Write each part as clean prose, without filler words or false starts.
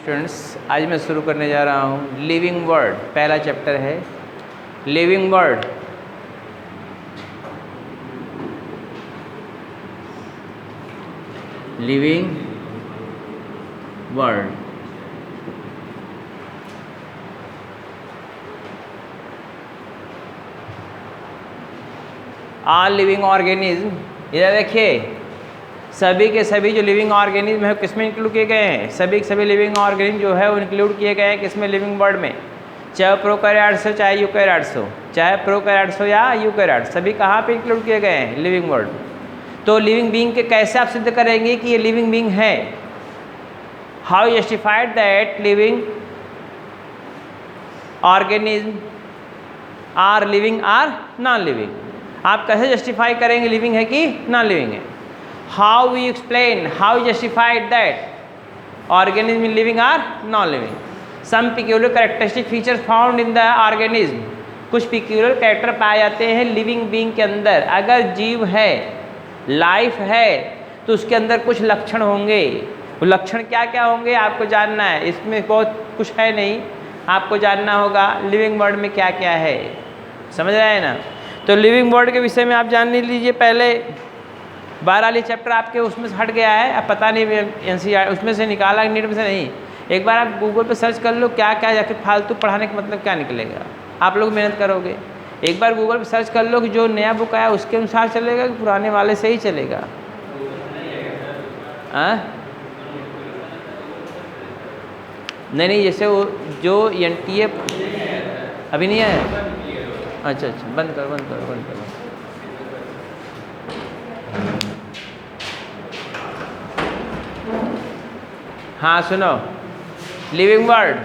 Students, आज मैं शुरू करने जा रहा हूँ लिविंग वर्ड। पहला चैप्टर है living word. Living world. All living organism, इधर देखिए, सभी के सभी जो लिविंग ऑर्गेनिज्म है किसमें इंक्लूड किए गए हैं? सभी के सभी लिविंग ऑर्गेनिज्म जो है वो इंक्लूड किए गए हैं किसमें? लिविंग वर्ड में। चाहे प्रोकैरियोट्स हो चाहे यूकैरियोट्स हो, चाहे प्रोकैरियोट्स हो या यूकैरियोट्स, सभी कहाँ पे इंक्लूड किए गए हैं? Living word. तो लिविंग बीइंग के कैसे आप सिद्ध करेंगे कि ये लिविंग बीइंग है? How justified that living organism are living are non living? आप कैसे जस्टिफाई करेंगे लिविंग है कि नॉन लिविंग है? How we explain, how we justified that organism is living or non-living? Some peculiar characteristic features found in the organism. कुछ peculiar character पाए जाते हैं living being के अंदर। अगर जीव है, life है, तो उसके अंदर कुछ लक्षण होंगे। वो लक्षण क्या क्या होंगे आपको जानना है। इसमें बहुत कुछ है नहीं, आपको जानना होगा living world में क्या क्या है। समझ रहे हैं ना? तो living world के विषय में आप जान लीजिए। पहले 12 वाली चैप्टर आपके उसमें से हट गया है, अब पता नहीं NCERT उसमें से निकाला नीट में से नहीं। एक बार आप गूगल पे सर्च कर लो क्या क्या, जाके फालतू पढ़ाने का मतलब क्या निकलेगा। आप लोग मेहनत करोगे, एक बार गूगल पे सर्च कर लो कि जो नया बुक आया उसके अनुसार चलेगा कि पुराने वाले से ही चलेगा। नहीं, जैसे वो जो NTA अभी नहीं है। अच्छा, बंद करो। हाँ सुनो, living world.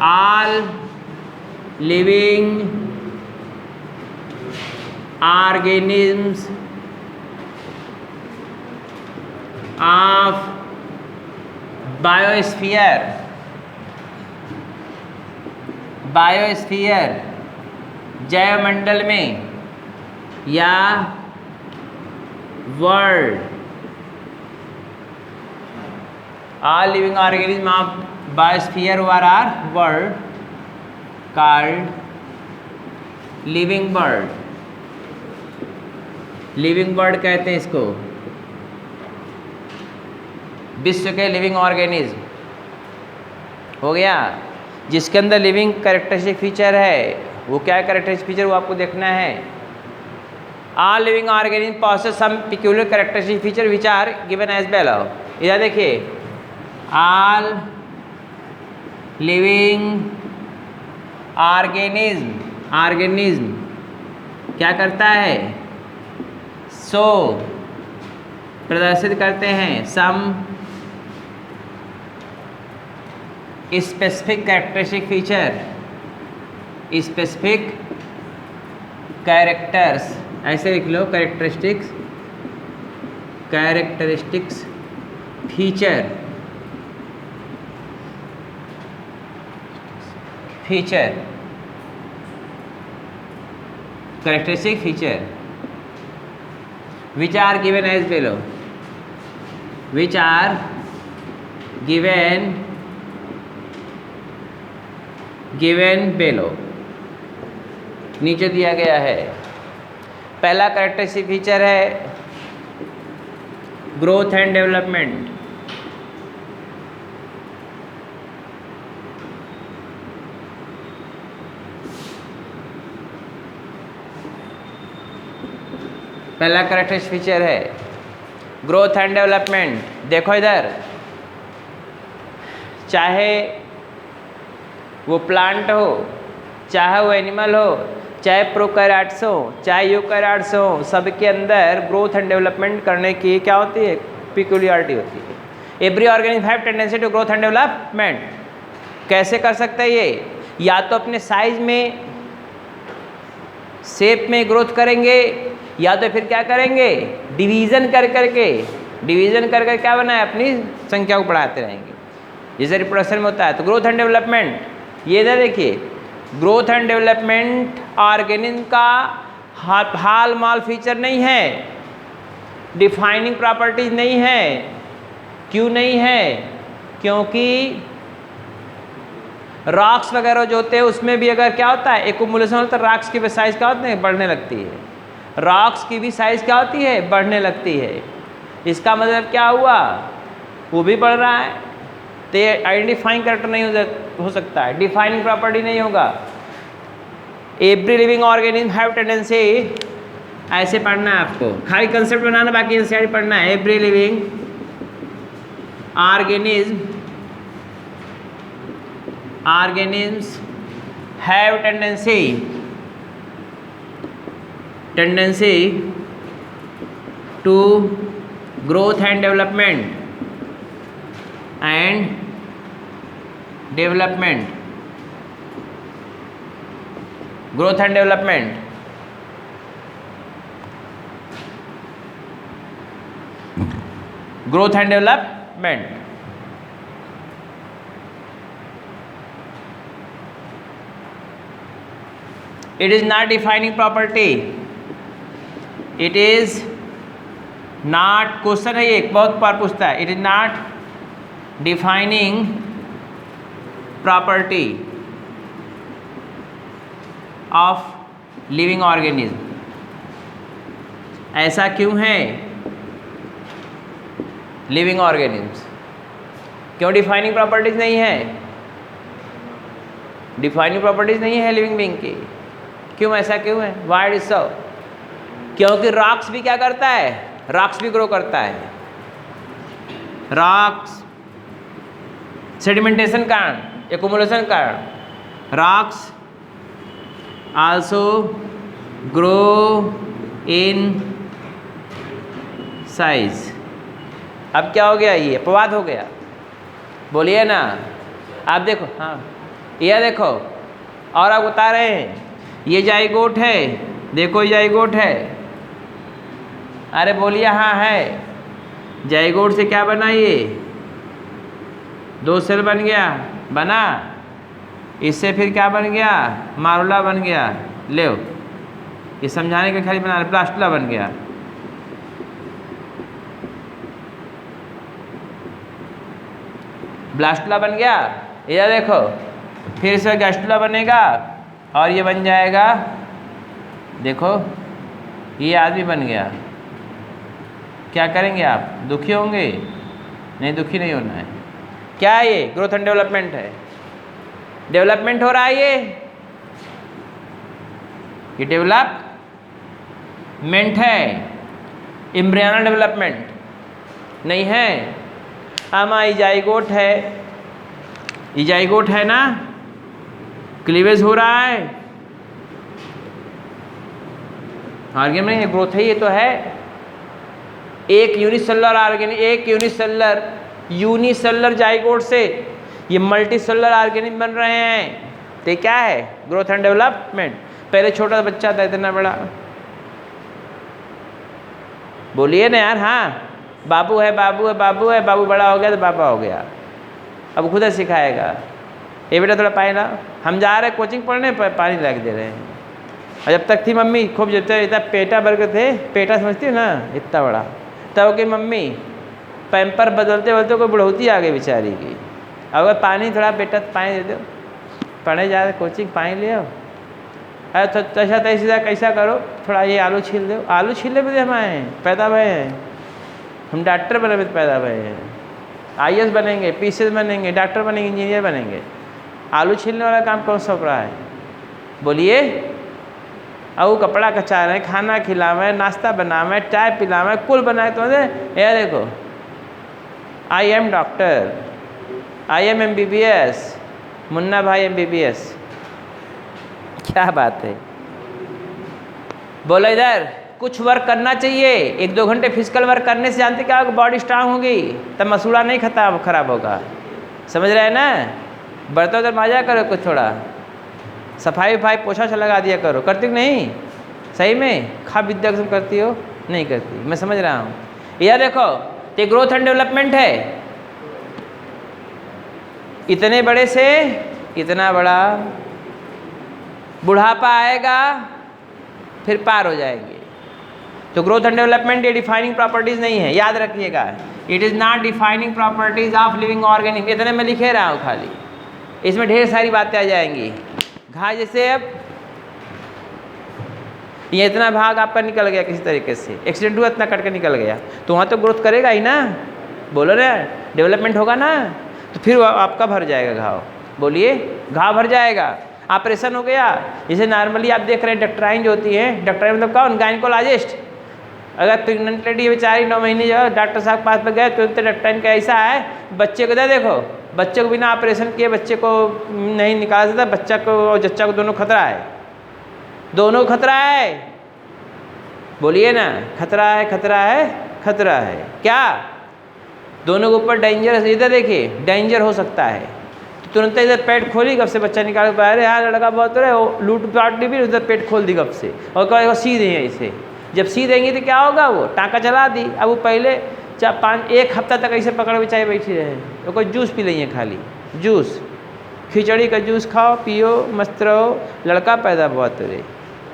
All living organisms of biosphere जैवमंडल में या world. All living organisms of biosphere or are world called living bird। Living bird कहते हैं इसको। विश्व के लिविंग ऑर्गेनिज्म हो गया, जिसके अंदर लिविंग कैरेक्टरिस्टिक फीचर है। वो क्या कैरेक्टरिस्टिक फीचर वो आपको देखना है। All living organisms possess some peculiar characteristic feature which are given as below। इधर देखिए, all living organism क्या करता है? सो प्रदर्शित करते हैं some specific characteristic feature, specific characters, ऐसे लिख लो, characteristics feature characteristic feature which are given as below, नीचे दिया गया है। पहला कैरेक्टरिस्टिक फीचर है ग्रोथ एंड डेवलपमेंट। पहला कैरेक्टरिस्टिक फीचर है ग्रोथ एंड डेवलपमेंट। देखो इधर, चाहे वो प्लांट हो, चाहे वो एनिमल हो, चाहे प्रोकैरियोट्स हो, चाहे यूकैरियोट्स हो, सबके अंदर ग्रोथ एंड डेवलपमेंट करने की क्या होती है? पिक्यूलियरिटी होती है। Every organism have tendency to growth and development. कैसे कर सकते हैं ये? या तो अपने साइज में, शेप में ग्रोथ करेंगे, या तो फिर क्या करेंगे? डिवीज़न कर करके क्या बनाए? अपनी संख्या को बढ़ाते रहेंगे, जैसे रिप्रोडक्शन में होता है। तो ग्रोथ एंड डेवलपमेंट, ये इधर देखिए, ग्रोथ एंड डेवलपमेंट ऑर्गेनिज्म का हाल माल फीचर नहीं है, डिफाइनिंग प्रॉपर्टीज नहीं है, क्यों नहीं है? क्योंकि रॉक्स वगैरह जो होते हैं उसमें भी अगर क्या होता है, एक्यूमुलेशन होता है, रॉक्स की भी साइज क्या होती है, बढ़ने लगती है। रॉक्स की भी साइज क्या होती है, बढ़ने लगती है। इसका मतलब क्या हुआ, वो भी बढ़ रहा है, तो ये आइडेंटिफाइंग कैरेक्टर नहीं हो सकता है, डिफाइनिंग प्रॉपर्टी नहीं होगा। Every living organism have tendency, ऐसे पढ़ना है आपको, खाली कंसेप्ट बनाना, बाकी एनसीईआरटी पढ़ना है। Every living organisms have tendency to growth and development growth and development It is not defining property. It is not, question है ये, एक बहुत बार पूछता है, it is not defining property of living organism. ऐसा क्यों है? लिविंग ऑर्गेनिज्म्स क्यों डिफाइनिंग प्रॉपर्टीज नहीं है? डिफाइनिंग प्रॉपर्टीज नहीं है लिविंग बीइंग की। क्यों, ऐसा क्यों है? Why it is so? क्योंकि रॉक्स भी क्या करता है, रॉक्स भी ग्रो करता है। रॉक्स सेडिमेंटेशन कारण, एक्यूमुलेशन कारण, rocks also grow in size. अब क्या हो गया, ये अपवाद हो गया, बोलिए ना। आप देखो, हाँ ये देखो, और आप बता रहे हैं ये जाइगोट है, देखो जाइगोट है, अरे बोलिए हाँ है। जाइगोट से क्या बना, ये 2 सेल बन गया, बना, इससे फिर क्या बन गया, मारुला बन गया। ले ये समझाने के खाली बना, प्लास्टुला बन गया। ब्लास्टुला बन गया, ये देखो, फिर से गैस्टुला बनेगा और ये बन जाएगा, देखो ये आदमी बन गया। क्या करेंगे आप, दुखी होंगे? नहीं, दुखी नहीं होना है। क्या है ये? ग्रोथ एंड डेवलपमेंट है, डेवलपमेंट हो रहा है। ये डेवलपमेंट है, एम्ब्रियोनल डेवलपमेंट नहीं है। आमा इजाइगोट है, इजाइगोट है ना, क्लीवेज हो रहा है, ऑर्गेन नहीं है, ग्रोथ है, ये तो है। एक यूनिसेलुलर ऑर्गेनिक, एक यूनिसेलुलर जाइगोट से ये मल्टीसेलुलर ऑर्गेनिज्म बन रहे हैं, तो क्या है? Growth and development. पहले छोटा बच्चा था, इतना बड़ा, बोलिए ना यार। हाँ, बाबू है, बाबू है, बाबू है, बाबू बड़ा हो गया तो पापा हो गया, अब खुद सिखाएगा, ये बेटा थोड़ा पानी लाओ, हम जा रहे हैं कोचिंग पढ़ने, पानी ला के दे रहे हैं। और जब तक थी मम्मी खूब, जब तक इतना पेटा भर के थे, पेटा समझती हो ना, इतना बड़ा, तब कि मम्मी पैम्पर बदलते बदलते कोई बुढ़ौती आ गई बेचारी की, अगर पानी थोड़ा बेटा पानी दे दो, पढ़ने जा रहे कोचिंग, पानी ले आओ। अरे तो तैसा तैसा कैसा करो, थोड़ा ये आलू छील दो, आलू छीलने में हम आए पैदा भए हैं, हम डॉक्टर बने में पैदा भए हैं, IAS बनेंगे, PCS बनेंगे, डॉक्टर बनेंगे, इंजीनियर बनेंगे। आलू छीलने वाला काम कौन सौंप रहा है, बोलिए? और कपड़ा कचा रहे, खाना खिलावे, नाश्ता बनावे, चाय पिलावे, कुल बनाए तो ये देखो, I am doctor, I am MBBS, Munna भाई MBBS। क्या बात है, बोलो इधर। कुछ वर्क करना चाहिए, 1-2 घंटे फिजिकल वर्क करने से जानते क्या होगा, बॉडी स्ट्रांग होगी, तब मसूड़ा नहीं खराब होगा, समझ रहे हैं ना। बर्तन उधर माजा करो, कुछ थोड़ा सफाई पोछा लगा दिया करो, करती हो नहीं? सही में खा विद्या करती हो? नहीं करती, मैं समझ रहा हूँ। यह देखो, ये ग्रोथ एंड डेवलपमेंट है, इतने बड़े से इतना बड़ा, बुढ़ापा आएगा फिर पार हो जाएंगे। तो ग्रोथ एंड डेवलपमेंट ये डिफाइनिंग प्रॉपर्टीज नहीं है, याद रखिएगा। It is not defining properties of living organism. इतने मैं लिखे रहा हूँ खाली, इसमें ढेर सारी बातें आ जाएंगी। घा जैसे अब ये इतना भाग आपका निकल गया किसी तरीके से, एक्सीडेंट हुआ इतना कट के निकल गया, तो वहाँ तो ग्रोथ करेगा ही ना, बोलो ना, डेवलपमेंट होगा ना, तो फिर आपका भर जाएगा घाव। बोलिए, घाव भर जाएगा। ऑपरेशन हो गया, जैसे नॉर्मली आप देख रहे हैं डॉक्टराइन जो होती है, डॉक्टराइन मतलब कौन, गायनिकोलॉजिस्ट। अगर प्रेग्नेंट लेडी बेचारी 9 महीने जो डॉक्टर साहब पास में गए तो डॉक्टराइन का ऐसा है, बच्चे को दे देखो, बच्चे को बिना ऑपरेशन किए बच्चे को नहीं निकाल सकता, बच्चा को और जच्चा को दोनों खतरा है, दोनों खतरा है। बोलिए ना, खतरा है, खतरा है, खतरा है। क्या दोनों के ऊपर डेंजर है? इधर देखिए, डेंजर हो सकता है तो तुरंत इधर पेट खोली, गप से बच्चा निकाल के, अरे यार लड़का बहुत रहे, वो लूट पाट ली, भी उधर पेट खोल दी गप से, और कहा सी दें इसे। जब सी देंगी तो क्या होगा, वो टाँका चला दी। अब वो पहले 1 हफ्ता तक ऐसे पकड़ बेचारे बैठी रहे, तो कोई जूस पी लेंगे, खाली जूस, खिचड़ी का जूस खाओ पियो, मस्त रहो, लड़का पैदा बहुत रहे।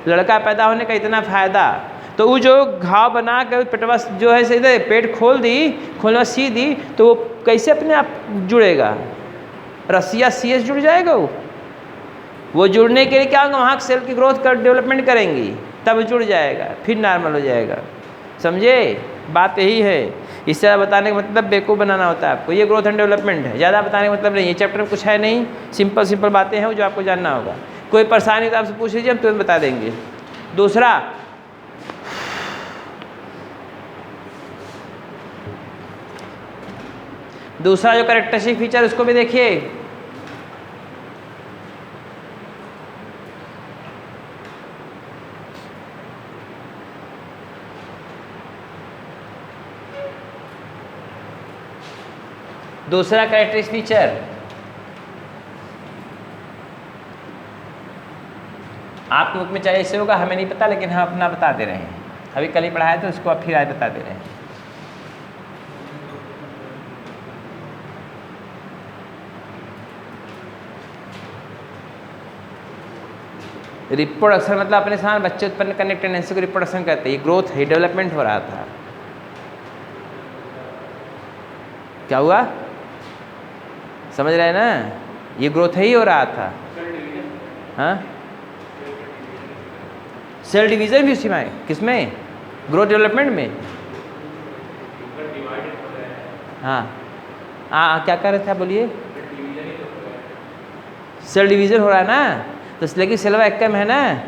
लड़का पैदा होने का इतना फ़ायदा, तो वो जो घाव बना कर पेटवा जो है सीधे पेट खोल दी, खोलना सी दी, तो वो कैसे अपने आप जुड़ेगा, रस्सिया CS जुड़ जाएगा। वो जुड़ने के लिए क्या होगा, वहाँ सेल की ग्रोथ कर डेवलपमेंट करेंगी, तब जुड़ जाएगा, फिर नॉर्मल हो जाएगा। समझे, बात यही है। इससे ज़्यादा बताने का मतलब बेवकूफ़ बनाना होता है आपको। ये ग्रोथ एंड डेवलपमेंट है, ज़्यादा बताने का मतलब नहीं है। चैप्टर में कुछ है नहीं, सिंपल बातें हैं जो आपको जानना होगा। कोई परेशानी तो आपसे पूछ लीजिए, हम तुरंत बता देंगे। दूसरा जो कैरेक्टरिस्टिक फीचर, उसको भी देखिए। दूसरा कैरेक्टरिस्टिक फीचर, आपके बुक में चाहिए इससे होगा, हमें नहीं पता, लेकिन हम अपना बता दे रहे हैं। अभी कल ही पढ़ाया तो उसको अब फिर आज बता दे रहे हैं। रिप्रोडक्शन मतलब अपने साथ बच्चे उत्पन्न करने की टेंडेंसी को रिप्रोडक्शन कहते हैं। ये ग्रोथ है, डेवलपमेंट हो रहा था। क्या हुआ, समझ रहे हैं ना, ये ग्रोथ ही हो रहा था। हाँ, सेल डिवीजन भी उसी में, किसमें, ग्रोथ डेवलपमेंट में। हाँ क्या कर रहे थे आप, बोलिए। सेल डिवीजन हो रहा है ना, तो लेकिन सेल एक्कम है ना,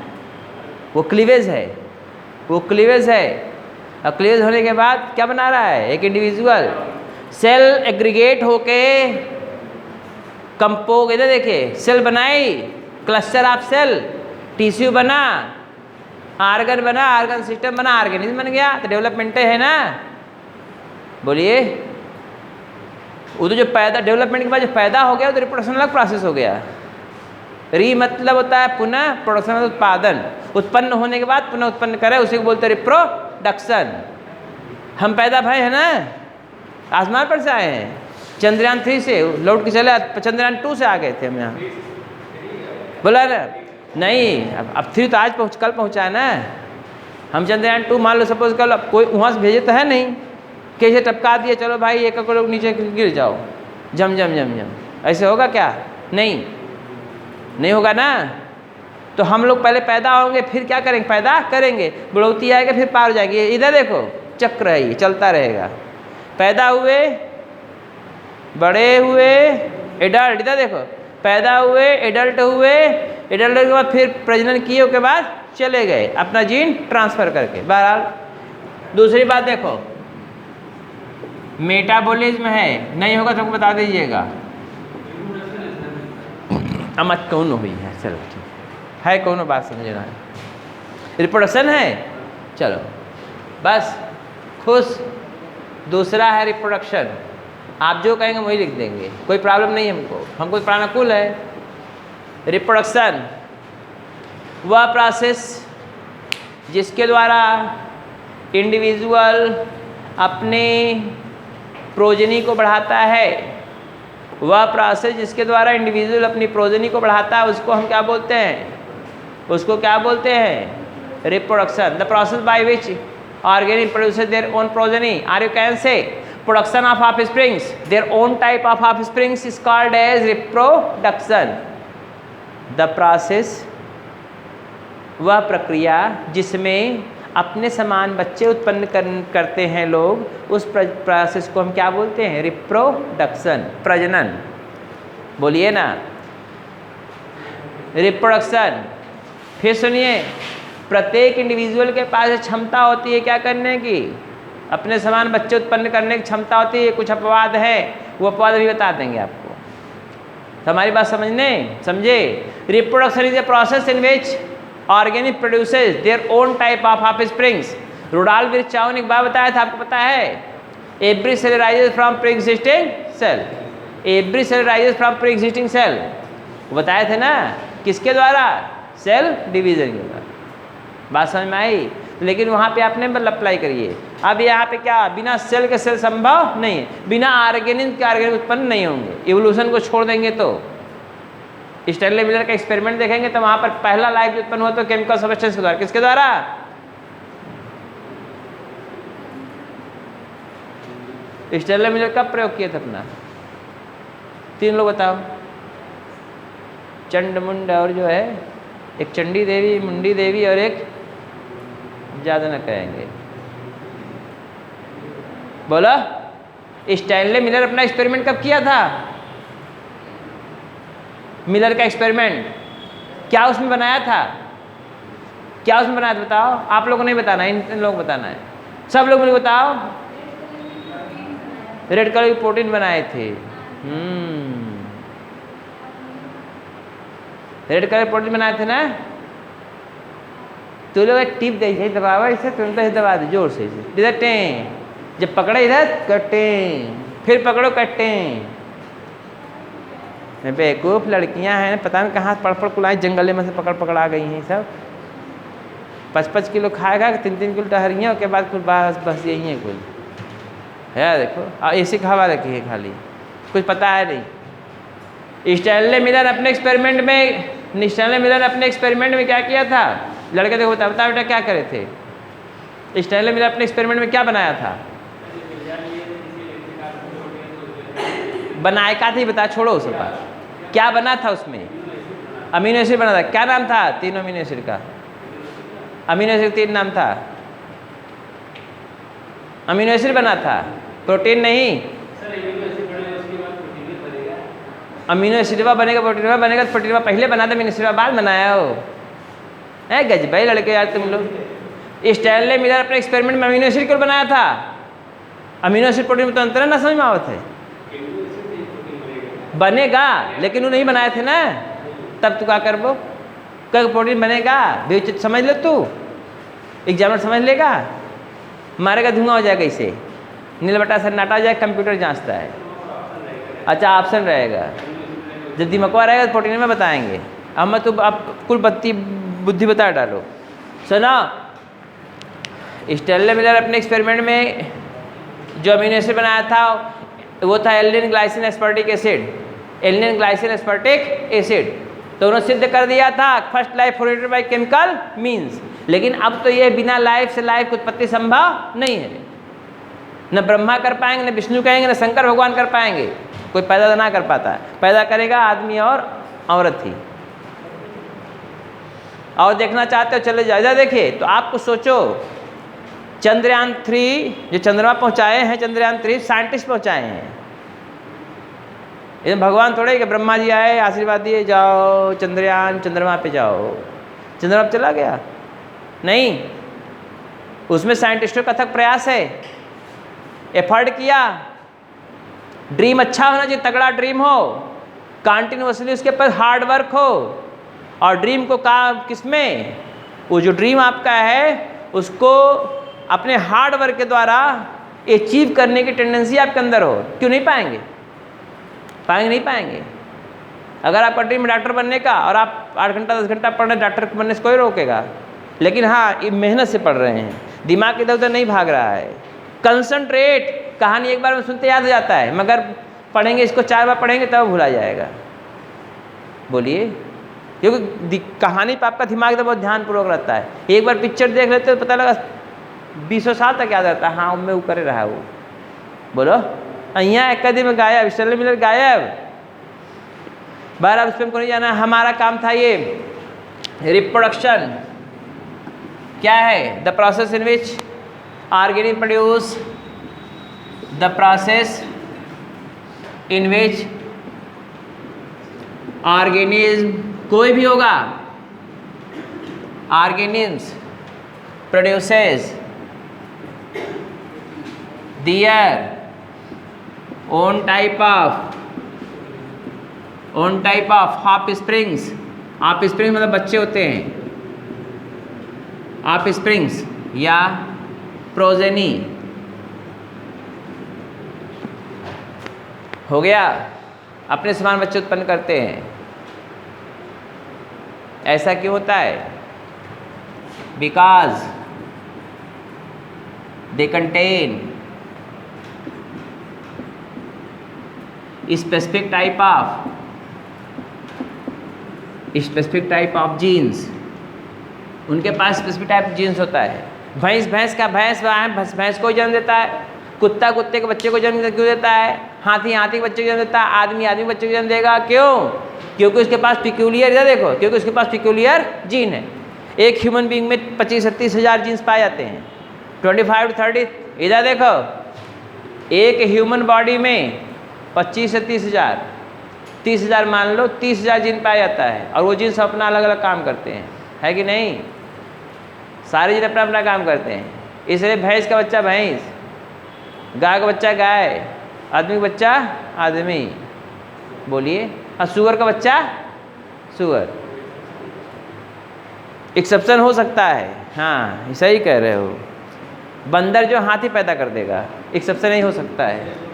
वो क्लीवेज है, वो क्लीवेज है। और क्लीवेज होने के बाद क्या बना रहा है, एक इंडिविजुअल सेल एग्रीगेट होके कंपोग, इधर देखिए, सेल बनाई, क्लस्टर ऑफ सेल, टिश्यू बना, आर्गन बना, आर्गन सिस्टम बना, ऑर्गेनिज्म बन गया, तो डेवलपमेंट है ना। बोलिए, वो तो जो पैदा, डेवलपमेंट के बाद जो पैदा हो गया, तो रिप्रोडक्शन अलग प्रोसेस हो गया। री मतलब होता है पुनः, प्रोडक्शन मतलब उत्पादन, उत्पन्न होने के बाद पुनः उत्पन्न करे, उसी को बोलते हैं रिप्रोडक्शन। हम पैदा भय है ना, आसमान पर से आए हैं, चंद्रयान 3 से लौट के चले, चंद्रयान 2 से आ गए थे हम यहाँ, बोला ना। नहीं, अब 3 तो आज कल पहुँचा है ना, हम चंद्रयान 2 मान लो सपोज कल, अब कोई वहाँ से भेजे तो है नहीं, कैसे टपका दिए, चलो भाई एक लोग नीचे गिर जाओ, जम जम जम जम, ऐसे होगा क्या, नहीं होगा ना। तो हम लोग पहले पैदा होंगे, फिर क्या करेंगे, पैदा करेंगे, बुढ़ौती आएगा, फिर पार हो जाएगी। इधर देखो चक्र है, ये चलता रहेगा। पैदा हुए, बड़े हुए, एडल्ट, इधर देखो, पैदा हुए, एडल्ट हुए, एडल्ट के बाद फिर प्रजनन किए, उसके बाद चले गए अपना जीन ट्रांसफ़र करके। बहरहाल दूसरी बात देखो, मेटाबॉलिज्म है, नहीं होगा तो बता दीजिएगा। मत कौन हुई है, चलो ठीक है, कौन बात समझना है, रिप्रोडक्शन है, चलो बस खुश। दूसरा है रिप्रोडक्शन, आप जो कहेंगे वही लिख देंगे, कोई प्रॉब्लम नहीं हमको प्राणाकुल है। रिप्रोडक्शन वह प्रोसेस जिसके द्वारा इंडिविजुअल अपने प्रोजनी को बढ़ाता है, वह प्रोसेस जिसके द्वारा इंडिविजुअल अपनी प्रोजनी को बढ़ाता है, उसको हम क्या बोलते हैं, reproduction. The process by which organism produces their own progeny, or you can say production of offsprings, their own type of offsprings is called as reproduction. The process, वह प्रक्रिया जिसमें अपने समान बच्चे उत्पन्न करते हैं लोग, उस प्रोसेस को हम क्या बोलते हैं? रिप्रोडक्शन, प्रजनन। बोलिए ना, रिप्रोडक्शन। फिर सुनिए, प्रत्येक इंडिविजुअल के पास क्षमता होती है क्या करने की? अपने समान बच्चे उत्पन्न करने की क्षमता होती है। कुछ अपवाद है, वो अपवाद भी बता देंगे आपको। तो हमारी बात समझे। Reproduction is a process in which organic produces their own type of offsprings. Rudolf Virchow ने एक बात बताया था, आपको पता है? Every cell rises from pre existing cell. Every cell rises from pre existing cell, वो बताए थे ना, किसके द्वारा? सेल डिवीजन के द्वारा। बात समझ में आई? लेकिन वहाँ पे आपने बल अप्लाई करिए। अब यहाँ पे क्या, बिना सेल के सेल संभव नहीं है, बिना ऑर्गेनिक के ऑर्गेनिक उत्पन्न नहीं होंगे। इवोल्यूशन को छोड़ देंगे तो स्टैनले मिलर का एक्सपेरिमेंट देखेंगे तो वहाँ पर पहला लाइफ उत्पन्न हुआ तो केमिकल सब्सटेंस के द्वारा। किसके द्वारा? स्टैनले मिलर कब प्रयोग किया था अपना? 3 लोग बताओ। चंड मुंड और जो है एक चंडी देवी, मुंडी देवी और एक ज़्यादा न कहेंगे। बोलो, स्टैनले मिलर अपना एक्सपेरिमेंट कब किया था? मिलर का एक्सपेरिमेंट क्या उसमें बनाया था? क्या उसमें बनाया था बताओ। आप लोगों को नहीं बताना है, इन लोगों को बताना है। सब लोग मुझे बताओ। रेड कलर की प्रोटीन बनाए थे। रेड कलर प्रोटीन बनाए थे ना। तो लोग टिप दे दबावा, इसे तुरंत ही दबा दे जोर से, इधर टें, जब पकड़े इधर कटें, फिर पकड़ो कटें। बेवकूफ़ लड़कियां हैं, पता नहीं कहाँ पड़ कुलाई जंगल में से पकड़ आ गई हैं। सब 5-5 किलो खाएगा, 3-3 किलो टहरियाँ, उसके बाद कुछ बस यही है कुछ है। देखो ऐसी हवा रखी है खाली, कुछ पता है नहीं। स्टैनले मिलर अपने एक्सपेरिमेंट में क्या किया था? लड़के देखो बता बेटा क्या करे थे? स्टैनले मिलर अपने एक्सपेरिमेंट में क्या बनाया था? बनाए का थी बता, छोड़ो उस बात। क्या बना था उसमें? अमीनो एसिड बना था। क्या नाम था 3 अमीनो एसिड का? अमीनो एसिड 3 नाम था। अमीनो एसिड बना था, प्रोटीन नहीं। अमीनो एसिड बनेगा, प्रोटीन बनेगा। प्रोटीन पहले बना था, अमीनो एसिड बाद बनाया हो। है गजबाई लड़के यार तुम लोग। स्टैनले मिलर अपने एक्सपेरिमेंट में अमीनो एसिड क्यों बनाया था? अमीनो एसिड प्रोटीन में तो अंतर है ना, समझ में आवत है। बनेगा, लेकिन वो नहीं बनाए थे ना, तब तू क्या करबो? कब प्रोटीन बनेगा? समझ ले तू, एग्जामिनर समझ लेगा, मारेगा धुआं हो जाएगा। इसे नील बटा सन्नाटा हो जाएगा, कंप्यूटर जांचता है। अच्छा ऑप्शन रहेगा, जब दिमकवा रहेगा तो प्रोटीन में बताएंगे। अब मैं तो आप कुल बत्ती बुद्धि बता डालो। सुना, स्टैनले मिलर अपने एक्सपेरिमेंट में जो अमीनो एसिड बनाया था वो था alanine glycine aspartic acid. Alanine glycine aspartic acid तो उन्होंने सिद्ध कर दिया था, first life formatted by chemical means. लेकिन अब तो ये बिना लाइफ से लाइफ की उत्पत्ति संभव नहीं है। न ब्रह्मा कर पाएंगे, न विष्णु कहेंगे, न शंकर भगवान कर पाएंगे। कोई पैदा ना कर पाता है, पैदा करेगा आदमी और औरत ही। और देखना चाहते हो चले जाए देखिए। तो आपको सोचो, चंद्रयान 3 जो चंद्रमा पहुंचाए हैं, चंद्रयान 3 साइंटिस्ट पहुंचाए हैं। ये भगवान थोड़े कि ब्रह्मा जी आए आशीर्वाद दिए जाओ चंद्रयान चंद्रमा पे जाओ, चंद्रमा पे चला गया नहीं। उसमें साइंटिस्टों का अथक प्रयास है, एफर्ट किया। ड्रीम अच्छा होना चाहिए, तगड़ा ड्रीम हो, कंटिन्यूअसली उसके पास हार्ड वर्क हो। और ड्रीम को किसमें, वो जो ड्रीम आपका है उसको अपने हार्ड वर्क के द्वारा अचीव करने की टेंडेंसी आपके अंदर हो। क्यों नहीं पाएंगे? नहीं पाएंगे। अगर आपका ड्रीम डॉक्टर बनने का और आप 8 घंटा 10 घंटा पढ़ रहे हैं, डॉक्टर बनने से कोई रोकेगा। लेकिन हाँ, ये मेहनत से पढ़ रहे हैं, दिमाग इधर उधर नहीं भाग रहा है। कंसंट्रेट, कहानी एक बार में सुनते याद हो जाता है, मगर पढ़ेंगे इसको 4 बार पढ़ेंगे तब भूला जाएगा। बोलिए, क्योंकि कहानी पर आपका दिमाग तो बहुत ध्यानपूर्वक रहता है। एक बार पिक्चर देख लेते तो पता लगा 20 साल तक याद रहता है। हाँ, मैं वो करे रहा वो बोलो, અહીંયા एकेडमी गायब, स्टेनली मिलर गायब। बाहर आप उस पर को नहीं जाना। हमारा काम था ये रिप्रोडक्शन क्या है, the process in which organism produce, the process in which organism, कोई भी होगा, organism produces their own type of offsprings। offsprings मतलब बच्चे होते हैं, offsprings या प्रोजेनी। हो गया, अपने समान बच्चे उत्पन्न करते हैं। ऐसा क्यों होता है? Because they contain specific type of genes। उनके पास स्पेसिफिक टाइप जीन्स होता है। भैंस को जन्म देता है, कुत्ता कुत्ते के बच्चे को जन्म क्यों देता है, हाथी के बच्चे को जन्म देता है, आदमी बच्चे को जन्म देगा, क्यों? क्योंकि उसके पास पिक्यूलियर, इधर देखो, क्योंकि उसके पास पिक्यूलियर जीन है। एक ह्यूमन बीइंग में 25-30 हज़ार जीन्स पाए जाते हैं, 25 to 30। इधर देखो, एक ह्यूमन बॉडी में 25 से 30 हज़ार, 30 हज़ार मान लो, 30 हज़ार जीन पाया जाता है, और वो जीन्स अपना अलग अलग काम करते हैं, है कि नहीं? सारे जीन अपना अपना काम करते हैं। इसलिए भैंस का बच्चा भैंस, गाय का बच्चा गाय, आदमी का बच्चा आदमी, बोलिए, और सुअर का बच्चा सुअर। एक्सेप्शन हो सकता है, हाँ सही कह रहे हो। बंदर जो हाथी पैदा कर देगा, एक्सेप्शन नहीं हो सकता है।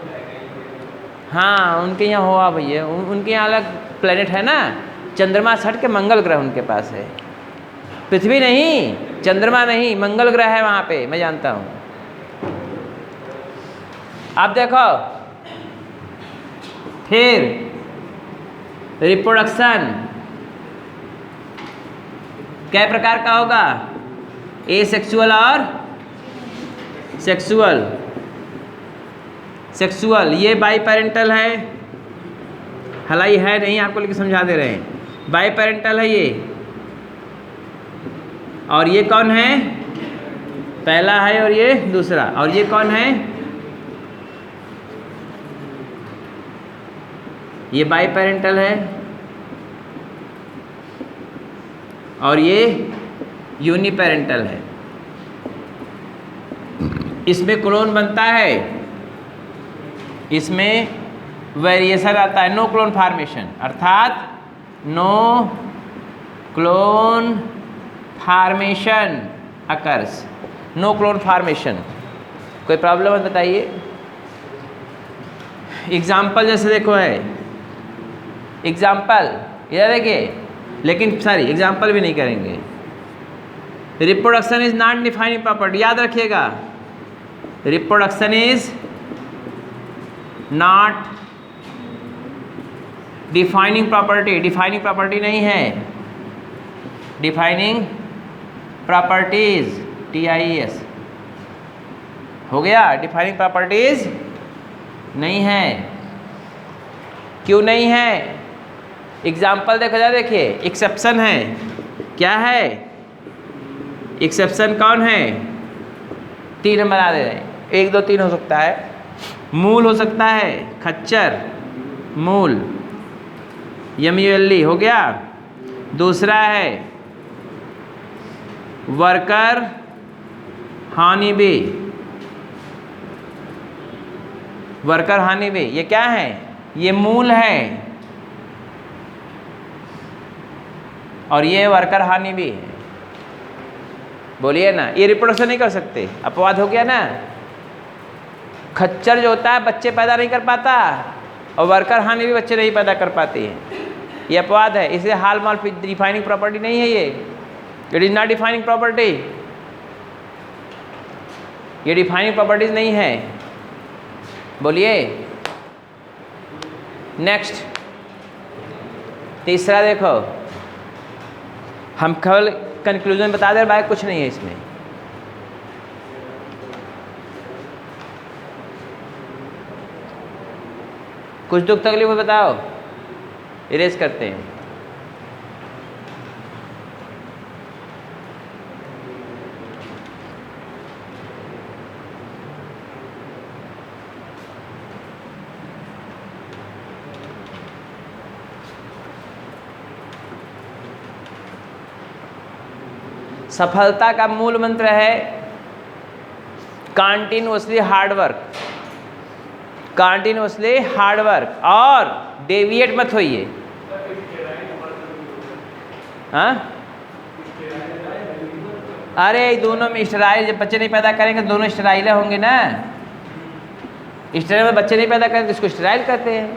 हाँ उनके यहाँ हुआ भैया, उनके यहाँ अलग प्लेनेट है ना, चंद्रमा से हट के मंगल ग्रह उनके पास है, पृथ्वी नहीं, चंद्रमा नहीं, मंगल ग्रह है वहाँ पे, मैं जानता हूँ। आप देखो फिर रिप्रोडक्शन कै प्रकार का होगा, एसेक्सुअल और सेक्सुअल। सेक्सुअल ये बाई पेरेंटल है, हालांकि है नहीं, आपको लेके समझा दे रहे हैं। बाई पेरेंटल है ये, और ये कौन है, पहला है और ये दूसरा, और ये कौन है, ये बाई पेरेंटल है, और ये यूनी पेरेंटल है। इसमें क्लोन बनता है, इसमें वेरिएशन आता है, नो क्लोन फॉर्मेशन, अर्थात no clone formation occurs, no clone formation. कोई प्रॉब्लम है बताइए? एग्जाम्पल जैसे देखो है, एग्जाम्पल इधर देखिए, लेकिन सॉरी एग्जाम्पल भी नहीं करेंगे। Reproduction is not defining property, याद रखिएगा, reproduction is not defining property, defining property नहीं है, डिफाइनिंग प्रॉपर्टीज, TIES हो गया, डिफाइनिंग प्रॉपर्टीज नहीं है। क्यों नहीं है? एग्जाम्पल देखो जा, देखिए एक्सेप्शन है, क्या है एक्सेप्शन, कौन है? 3 हम बता दे रहे हैं, 1 2 3 हो सकता है। मूल हो सकता है, खच्चर मूल, MULE हो गया। दूसरा है वर्कर हानी बी, वर्कर हानी बी, ये क्या है? ये मूल है, और ये वर्कर हानी बी है। बोलिए ना, ये रिप्रोडक्शन नहीं कर सकते, अपवाद हो गया ना। खच्चर जो होता है बच्चे पैदा नहीं कर पाता, और वर्कर हानि भी बच्चे नहीं पैदा कर पाती है, ये अपवाद है। इसलिए हाल माल डिफाइनिंग प्रॉपर्टी नहीं है ये, it is not defining property, ये डिफाइनिंग प्रॉपर्टीज नहीं है। बोलिए नेक्स्ट, तीसरा देखो, हम केवल कंक्लूजन बता दे, भाई कुछ नहीं है इसमें। कुछ दुख तकलीफ हो बताओ, इरेज करते हैं। सफलता का मूल मंत्र है कंटिन्यूअसली हार्डवर्क, कंटिन्यूअसली हार्डवर्क, और डेविएट मत होइए। हाँ, अरे दोनों में स्टेराइल, जब बच्चे नहीं पैदा करेंगे दोनों स्टेराइल होंगे ना। स्टेराइल में बच्चे नहीं पैदा करेंगे तो इसको स्टेराइल कहते हैं।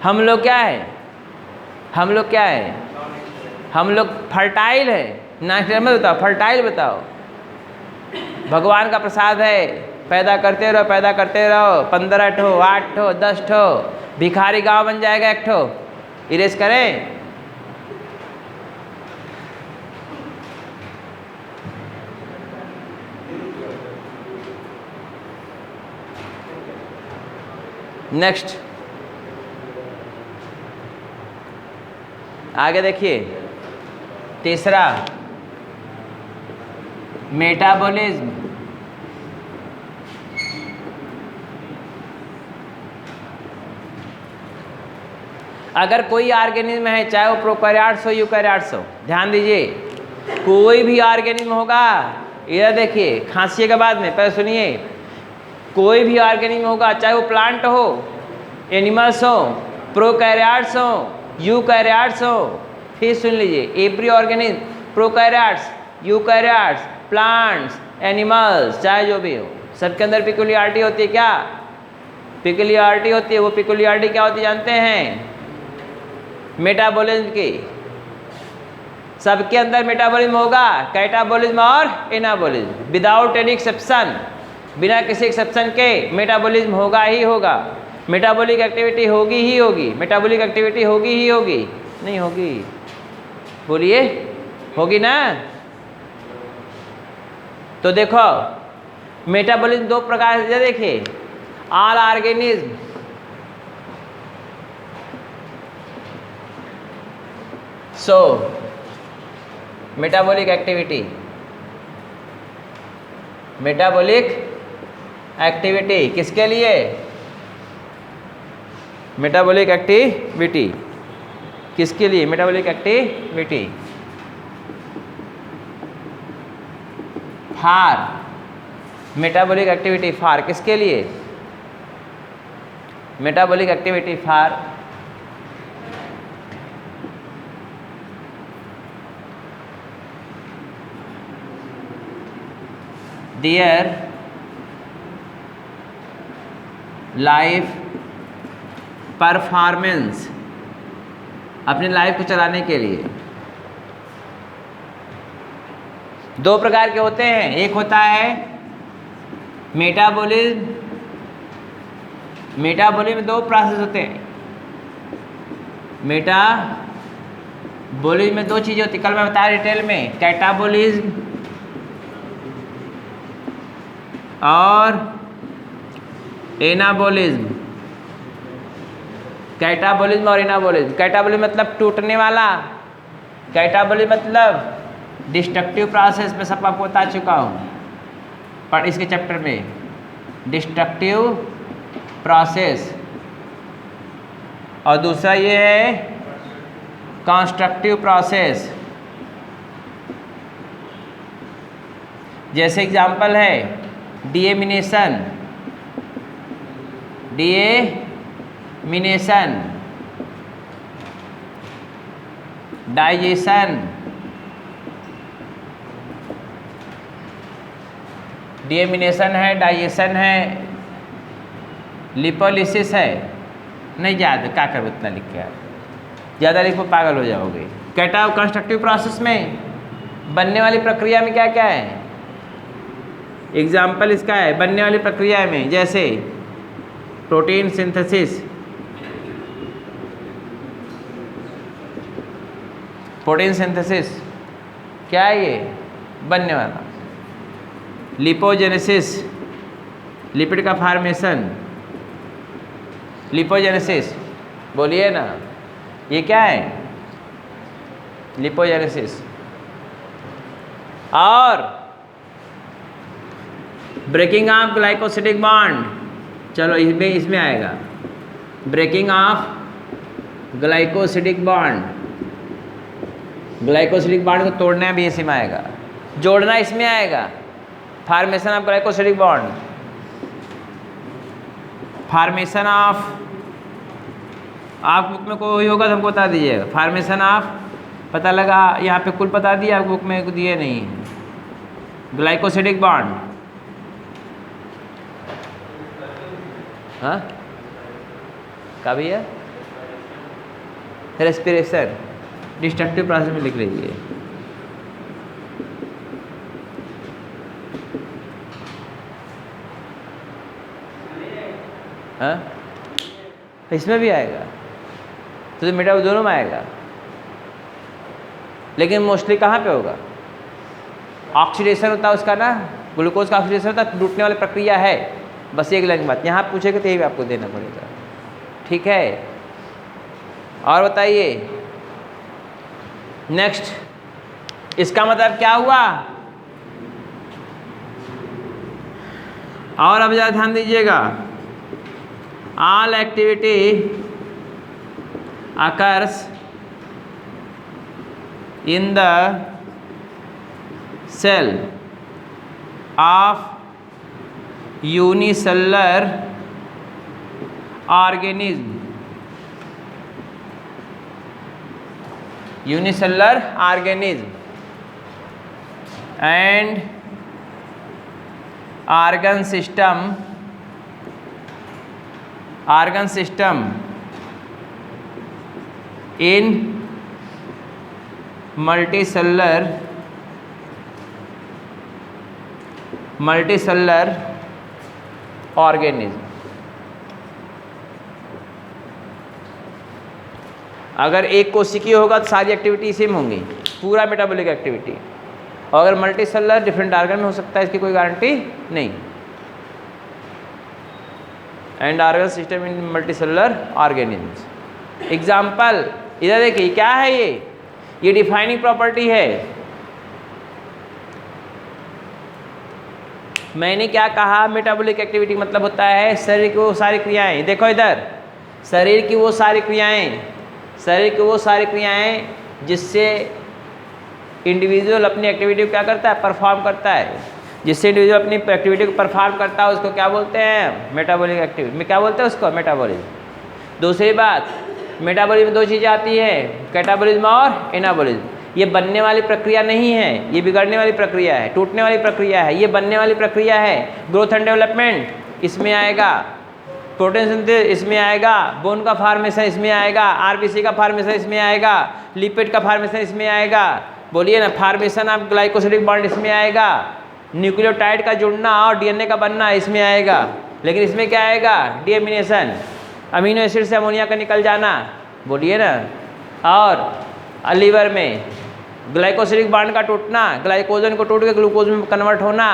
हम लोग क्या है, हम लोग क्या है, हम लोग फर्टाइल है ना। स्टेराइल मत बताओ, फर्टाइल बताओ। भगवान का प्रसाद है, पैदा करते रहो, पैदा करते रहो। 15 ठो, 8 ठो, 10 ठो, भिखारी गांव बन जाएगा एक ठो। इरेज करें। नेक्स्ट, आगे देखिए, तीसरा मेटाबॉलिज्म। अगर कोई ऑर्गेनिज्म है, चाहे वो प्रोकैरियोट्स हो यूकैरियोट्स हो, ध्यान दीजिए, कोई भी ऑर्गेनिज्म होगा, इधर देखिए, खांसी के बाद में पहले सुनिए, कोई भी ऑर्गेनिज्म होगा, चाहे वो प्लांट हो, एनिमल्स हो, प्रोकैरियोट्स हो, यूकैरियोट्स हो। फिर सुन लीजिए, every organism, prokaryotes, eukaryotes, plants, animals, चाहे जो भी हो, सबके अंदर पिकुलियरिटी होती है। क्या पिकुलियरिटी होती है? वो पिकुलियरिटी क्या होती है जानते हैं? मेटाबॉलिज्म की। सबके अंदर मेटाबॉलिज्म होगा, कैटाबॉलिज्म और एनाबॉलिज्म, विदाउट एनी एक्सेप्शन, बिना किसी एक्सेप्शन के मेटाबॉलिज्म होगा ही होगा। मेटाबॉलिक एक्टिविटी होगी ही होगी, मेटाबॉलिक एक्टिविटी होगी ही होगी, नहीं होगी? बोलिए, होगी ना? तो देखो, मेटाबॉलिज्म दो प्रकार से, देखिए, ऑल ऑर्गेनिज्म, सो मेटाबॉलिक एक्टिविटी, मेटाबॉलिक एक्टिविटी किसके लिए? मेटाबॉलिक एक्टिविटी किसके लिए? मेटाबॉलिक एक्टिविटी फार, मेटाबॉलिक एक्टिविटी फार किसके लिए? Metabolic activity far their life performance, अपनी लाइफ को चलाने के लिए। दो प्रकार के होते हैं, एक होता है मेटाबॉलिज्म, मेटाबॉलिज्म में दो प्रोसेस होते हैं। मेटाबॉलिज्म में दो चीज़ें होती, कल मैं बताया डिटेल में, कैटाबॉलिज्म और एनाबॉलिज्म। कैटाबॉलिज्म और एनाबॉलिज्म। कैटाबॉलिज्म मतलब टूटने वाला, कैटाबॉलिज्म मतलब डिस्ट्रक्टिव प्रोसेस। में सब आपको बता चुका हूँ पर इसके चैप्टर में, डिस्ट्रक्टिव प्रोसेस। और दूसरा ये है कंस्ट्रक्टिव प्रोसेस। जैसे एग्जांपल है डीएमिनेशन, डीएमिनेशन, डाइजेशन, डीएमिनेशन है, डाइजेशन है, लिपोलिसिस है। नहीं याद, क्या कर इतना लिख के, ज़्यादा लिखो पागल हो जाओगे। कंस्ट्रक्टिव प्रोसेस में बनने वाली प्रक्रिया में क्या क्या है? एग्जाम्पल इसका है बनने वाली प्रक्रिया में, जैसे प्रोटीन सिंथेसिस, प्रोटीन सिंथेसिस क्या है ये? बनने वाला। लिपोजेनेसिस, लिपिड का फॉर्मेशन, लिपोजेनेसिस, बोलिए ना, ये क्या है? लिपोजेनेसिस। और ब्रेकिंग ऑफ ग्लाइकोसिडिक बॉन्ड, चलो इसमें आएगा breaking of glycosidic bond, glycosidic bond को तोड़ना भी इसी में आएगा, जोड़ना इसमें आएगा, formation of glycosidic bond, formation of, आप बुक में कोई होगा तो हमको बता दीजिएगा, फॉर्मेशन ऑफ, पता लगा यहाँ पे कुल बता दिया, आप बुक में दिए नहीं, ग्लाइकोसिडिक बॉन्ड, हाँ का भी है, रेस्पिरेशन, डिस्ट्रक्टिव प्रोसेस में लिख लीजिए। हाँ इसमें भी आएगा, तो मेटाबॉलिज्म दोनों में आएगा, लेकिन मोस्टली कहाँ पे होगा? ऑक्सीडेशन होता है उसका ना, ग्लूकोज का ऑक्सीडेशन होता है, टूटने वाली प्रक्रिया है, बस एक लाइन बात, यहाँ पूछेगा तो यही भी आपको देना पड़ेगा, ठीक है। और बताइए नेक्स्ट, इसका मतलब क्या हुआ? और अब ज़रा ध्यान दीजिएगा, all activity occurs in the cell of unicellular organism, unicellular organism and organ system in multicellular organism। अगर एक कोशिकीय होगा तो सारी एक्टिविटी सेम होंगी, पूरा मेटाबॉलिक एक्टिविटी, और अगर मल्टी सेलुलर डिफरेंट ऑर्गन में हो सकता है, इसकी कोई गारंटी नहीं। And organ system in multi cellular organisms. Example इधर देखिए, क्या है ये डिफाइनिंग प्रॉपर्टी है। मैंने क्या कहा, मेटाबॉलिक एक्टिविटी मतलब होता है शरीर की वो सारी क्रियाएं, देखो इधर, शरीर की वो सारी क्रियाएं जिससे इंडिविजुअल अपनी एक्टिविटी को क्या करता है, परफॉर्म करता है। जिससे इंडिविजुअल अपनी एक्टिविटी को परफॉर्म करता है उसको क्या बोलते हैं, मेटाबॉलिक एक्टिविटी में क्या बोलते हैं उसको, मेटाबॉलिज्म। दूसरी बात, मेटाबॉलिज्म में दो चीज़ें आती है, कैटाबॉलिज्म और एनाबॉलिज्म। ये बनने वाली प्रक्रिया नहीं है, ये बिगड़ने वाली प्रक्रिया है, टूटने वाली प्रक्रिया है। ये बनने वाली प्रक्रिया है, ग्रोथ एंड डेवलपमेंट इसमें आएगा, प्रोटीन सिंथेसिस इसमें आएगा, बोन का फार्मेशन इसमें आएगा, आरबीसी का फार्मेशन इसमें आएगा, लिपिड का फार्मेशन इसमें आएगा, बोलिए ना, फार्मेशन ऑफ ग्लाइकोसिडिक बॉन्ड इसमें आएगा, न्यूक्लियोटाइड का जुड़ना और डीएनए का बनना इसमें आएगा। लेकिन इसमें क्या आएगा, डीएमिनेशन, अमीनो एसिड से अमोनिया का निकल जाना, बोलिए ना। और लीवर में ग्लाइकोसिडिक बॉन्ड का टूटना, ग्लाइकोजन को टूट के ग्लूकोज में कन्वर्ट होना,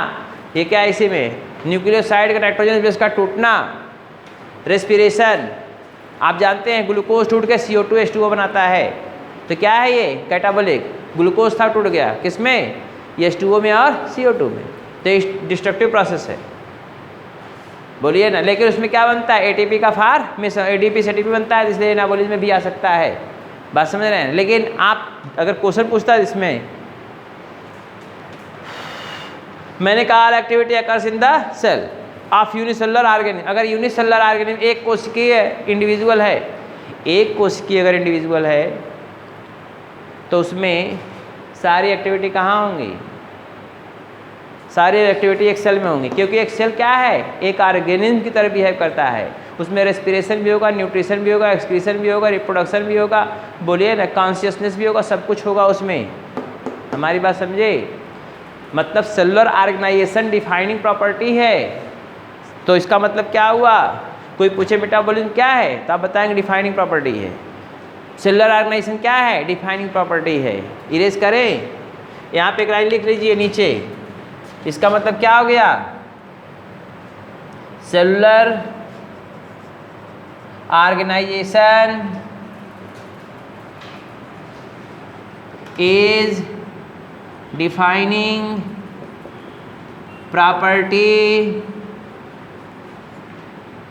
ये क्या है इसी में, न्यूक्लियोसाइड का नाइट्रोजन बेस का टूटना, रेस्पिरेशन। आप जानते हैं ग्लूकोज टूट के CO2 H2O बनाता है, तो क्या है ये, कैटाबॉलिक। ग्लूकोज था टूट गया, किसमें, ये H2O में और CO2 में, तो डिस्ट्रक्टिव प्रोसेस है, बोलिए ना। लेकिन उसमें क्या बनता है, ATP का फार्मेशन, ADP से ATP बनता है, इसलिए एनाबॉलिज्म में भी आ सकता है, बात समझ रहे हैं। लेकिन आप अगर क्वेश्चन पूछता है इसमें, मैंने कहा activity occurs in the cell of unicellular organism. अगर यूनिसेलुलर ऑर्गेनिज्म एक कोशिकीय इंडिविजुअल है, एक कोशिकीय अगर इंडिविजुअल है तो उसमें सारी एक्टिविटी कहाँ होंगी, सारी एक्टिविटी एक सेल में होंगी, क्योंकि एक सेल क्या है, एक ऑर्गेनिज्म की तरह बिहेव करता है। उसमें रेस्पिरेशन भी होगा, न्यूट्रिशन भी होगा, एक्सक्रीशन भी होगा, रिप्रोडक्शन भी होगा, बोलिए ना, कॉन्शियसनेस भी होगा, सब कुछ होगा उसमें। हमारी बात समझे, मतलब सेलुलर ऑर्गेनाइजेशन डिफाइनिंग प्रॉपर्टी है। तो इसका मतलब क्या हुआ, कोई पूछे मेटाबॉलिज्म क्या है तो आप बताएंगे डिफाइनिंग प्रॉपर्टी है। सेलुलर ऑर्गेनाइजेशन क्या है, डिफाइनिंग प्रॉपर्टी है। इरेज करें, यहाँ पे एक लाइन लिख लीजिए नीचे, इसका मतलब क्या हो गया, cellular organisation is defining property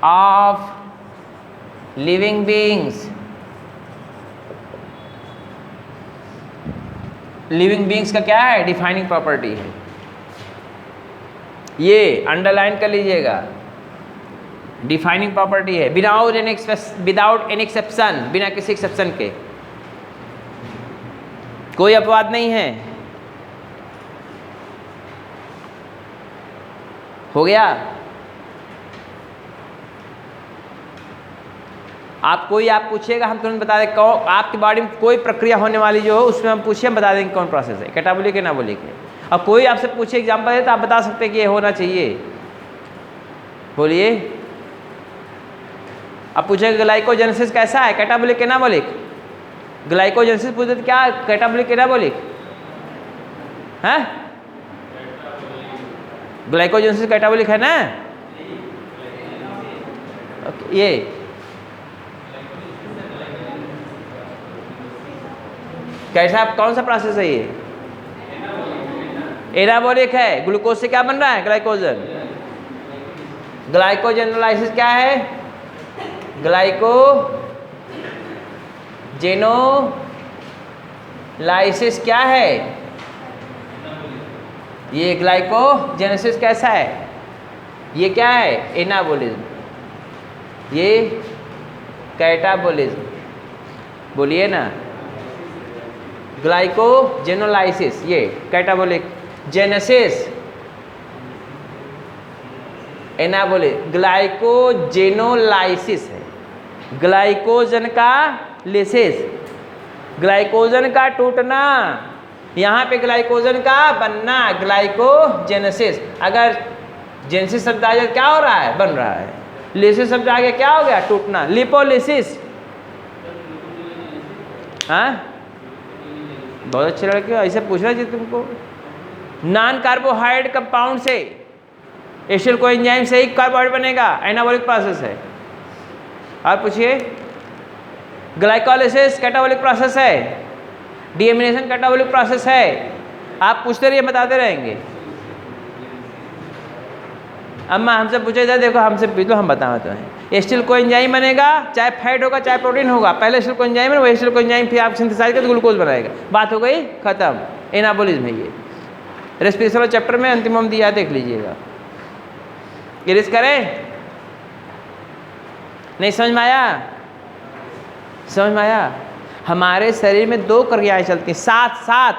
of living beings. Living beings का क्या है? डिफाइनिंग प्रॉपर्टी है। ये अंडरलाइन कर लीजिएगा, डिफाइनिंग प्रॉपर्टी है विदाउट एनी एक्सेप्शन, बिना किसी एक्सेप्शन के। कोई अपवाद नहीं है। हो गया? आप पूछिएगा, हम तुरंत बता दें। आपकी बॉडी में कोई प्रक्रिया होने वाली जो हो उसमें हम पूछिए, हम बता देंगे कौन प्रोसेस है, कैटाबोलिक है एनाबोलिक है। और कोई आपसे पूछे एग्जाम्पल है तो आप बता सकते हैं कि ये होना चाहिए। बोलिए। अब पूछेगा ग्लाइकोजेनेसिस कैसा है, कैटाबोलिक एनाबोलिक? ग्लाइकोजेनेसिस पूछते क्या कैटाबोलिक एनाबोलिक है? ग्लाइकोजेनेसिस कैटाबोलिक है ना? ये कैसा, कौन सा प्रोसेस है? ये एनाबोलिक है। ग्लूकोज से क्या बन रहा है? ग्लाइकोजन। ग्लाइकोजेनोलाइसिस क्या है? ग्लाइकोजेनोलाइसिस क्या है? ये ग्लाइकोजेनेसिस कैसा है? ये क्या है? एनाबोलिज्म। ये कैटाबोलिज्म। बोलिए ना। ग्लाइकोजेनोलाइसिस ये कैटाबोलिक, जेनेसिस एनाबोलिक। ग्लाइकोजेनोलाइसिस है ग्लाइकोजन का लिसिस, ग्लाइकोजन का टूटना, यहाँ पे ग्लाइकोजन का बनना, ग्लाइकोजेनेसिस। अगर जेनेसिस शब्द आ जाए क्या हो रहा है? बन रहा है। लिसिस शब्द आ गया क्या हो गया? टूटना। लिपोलिसिस। हाँ, बहुत अच्छे लड़के हो, ऐसे पूछ रहे जी तुमको। नॉन कार्बोहाइड्रेट कंपाउंड से एसिड कोएंजाइम से ही कार्बोहाइड्रेट बनेगा, एनाबोलिक प्रोसेस है। और पूछिए। ग्लाइकोलिसिस कैटाबोलिक प्रोसेस है, डीएमिनेशन कैटाबोलिक प्रोसेस है। आप पूछते रहिए, बताते रहेंगे। अम्मा हमसे पूछे जाए, देखो हमसे पूछ लो, हम बताते हैं। एसिटिल कोएंजाइम बनेगा, चाहे फैट होगा चाहे प्रोटीन होगा। पहले एसिटिल कोएंजाइम है, वो एसिटिल कोएंजाइम फिर आप सिंथेसाइज करके ग्लूकोज बनाएगा। बात हो गई, खत्म। एनाबोलिज्म है ये। रेस्पिरेशन चैप्टर में अंतिम दिया, देख लीजिएगा। इरेज करें? नहीं समझ में आया? समझ में आया? हमारे शरीर में दो क्रियाएं चलती हैं साथ साथ।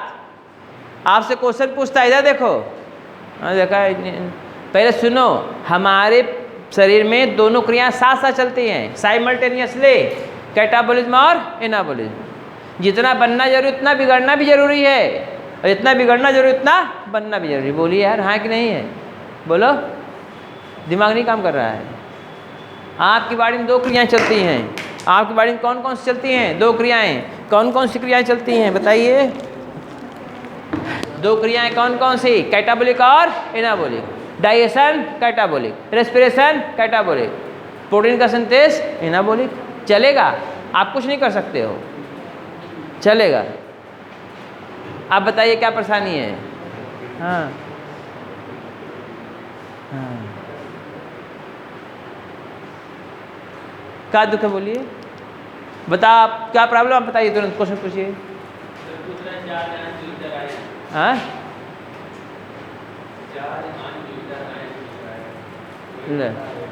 आपसे क्वेश्चन पूछता है, इधर देखो। देखा, पहले सुनो। हमारे शरीर में दोनों क्रियाएं साथ साथ चलती हैं, साइमल्टेनियसली, कैटाबोलिज्म और एनाबोलिज्म। जितना बनना जरूरी उतना बिगड़ना भी जरूरी है, और जितना बिगड़ना जरूरी उतना बनना भी जरूरी। बोलिए यार, हाँ कि नहीं है? बोलो। दिमाग नहीं काम कर रहा है। आपकी बॉडी में दो क्रियाएं चलती हैं। आपकी बॉडी में कौन कौन सी चलती हैं? दो क्रियाएं। कौन कौन सी क्रियाएं चलती हैं बताइए? दो क्रियाएं कौन कौन सी? कैटाबोलिक और anabolic. Digestion catabolic, respiration catabolic, protein का सिंथेसिस एनाबोलिक। चलेगा? आप कुछ नहीं कर सकते हो, चलेगा। आप बताइए क्या परेशानी है? हाँ हाँ, क्या दुख है? बोलिए। बता, आप क्या प्रॉब्लम? आप बताइए, तुरंत क्वेश्चन पूछिए। हाँ,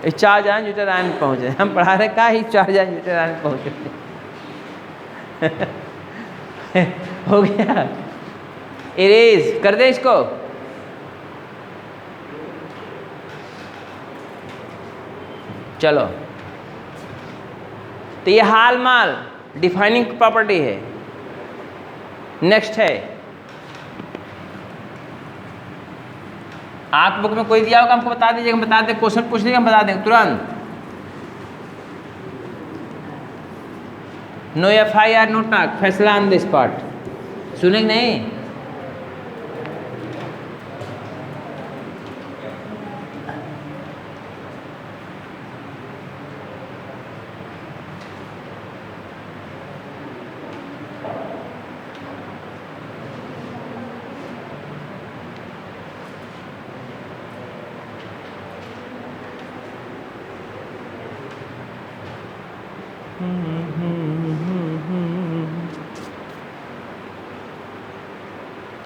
चार्ज आयन न्यूट्रल आयन पहुँचे। हम पढ़ा रहे का ही चार्ज आयन न्यूट्रल आयन पहुँचे। हो गया? इरेज कर दे इसको। चलो, तो ये हाल माल डिफाइनिंग प्रॉपर्टी है। नेक्स्ट है, आप बुक में कोई दिया होगा, हमको बता दीजिएगा, हम बता दें। क्वेश्चन पूछ लीजिए, हम बता देंगे तुरंत। नो FIR, नो टॉक, फैसला ऑन द स्पॉट। सुनेंगे नहीं?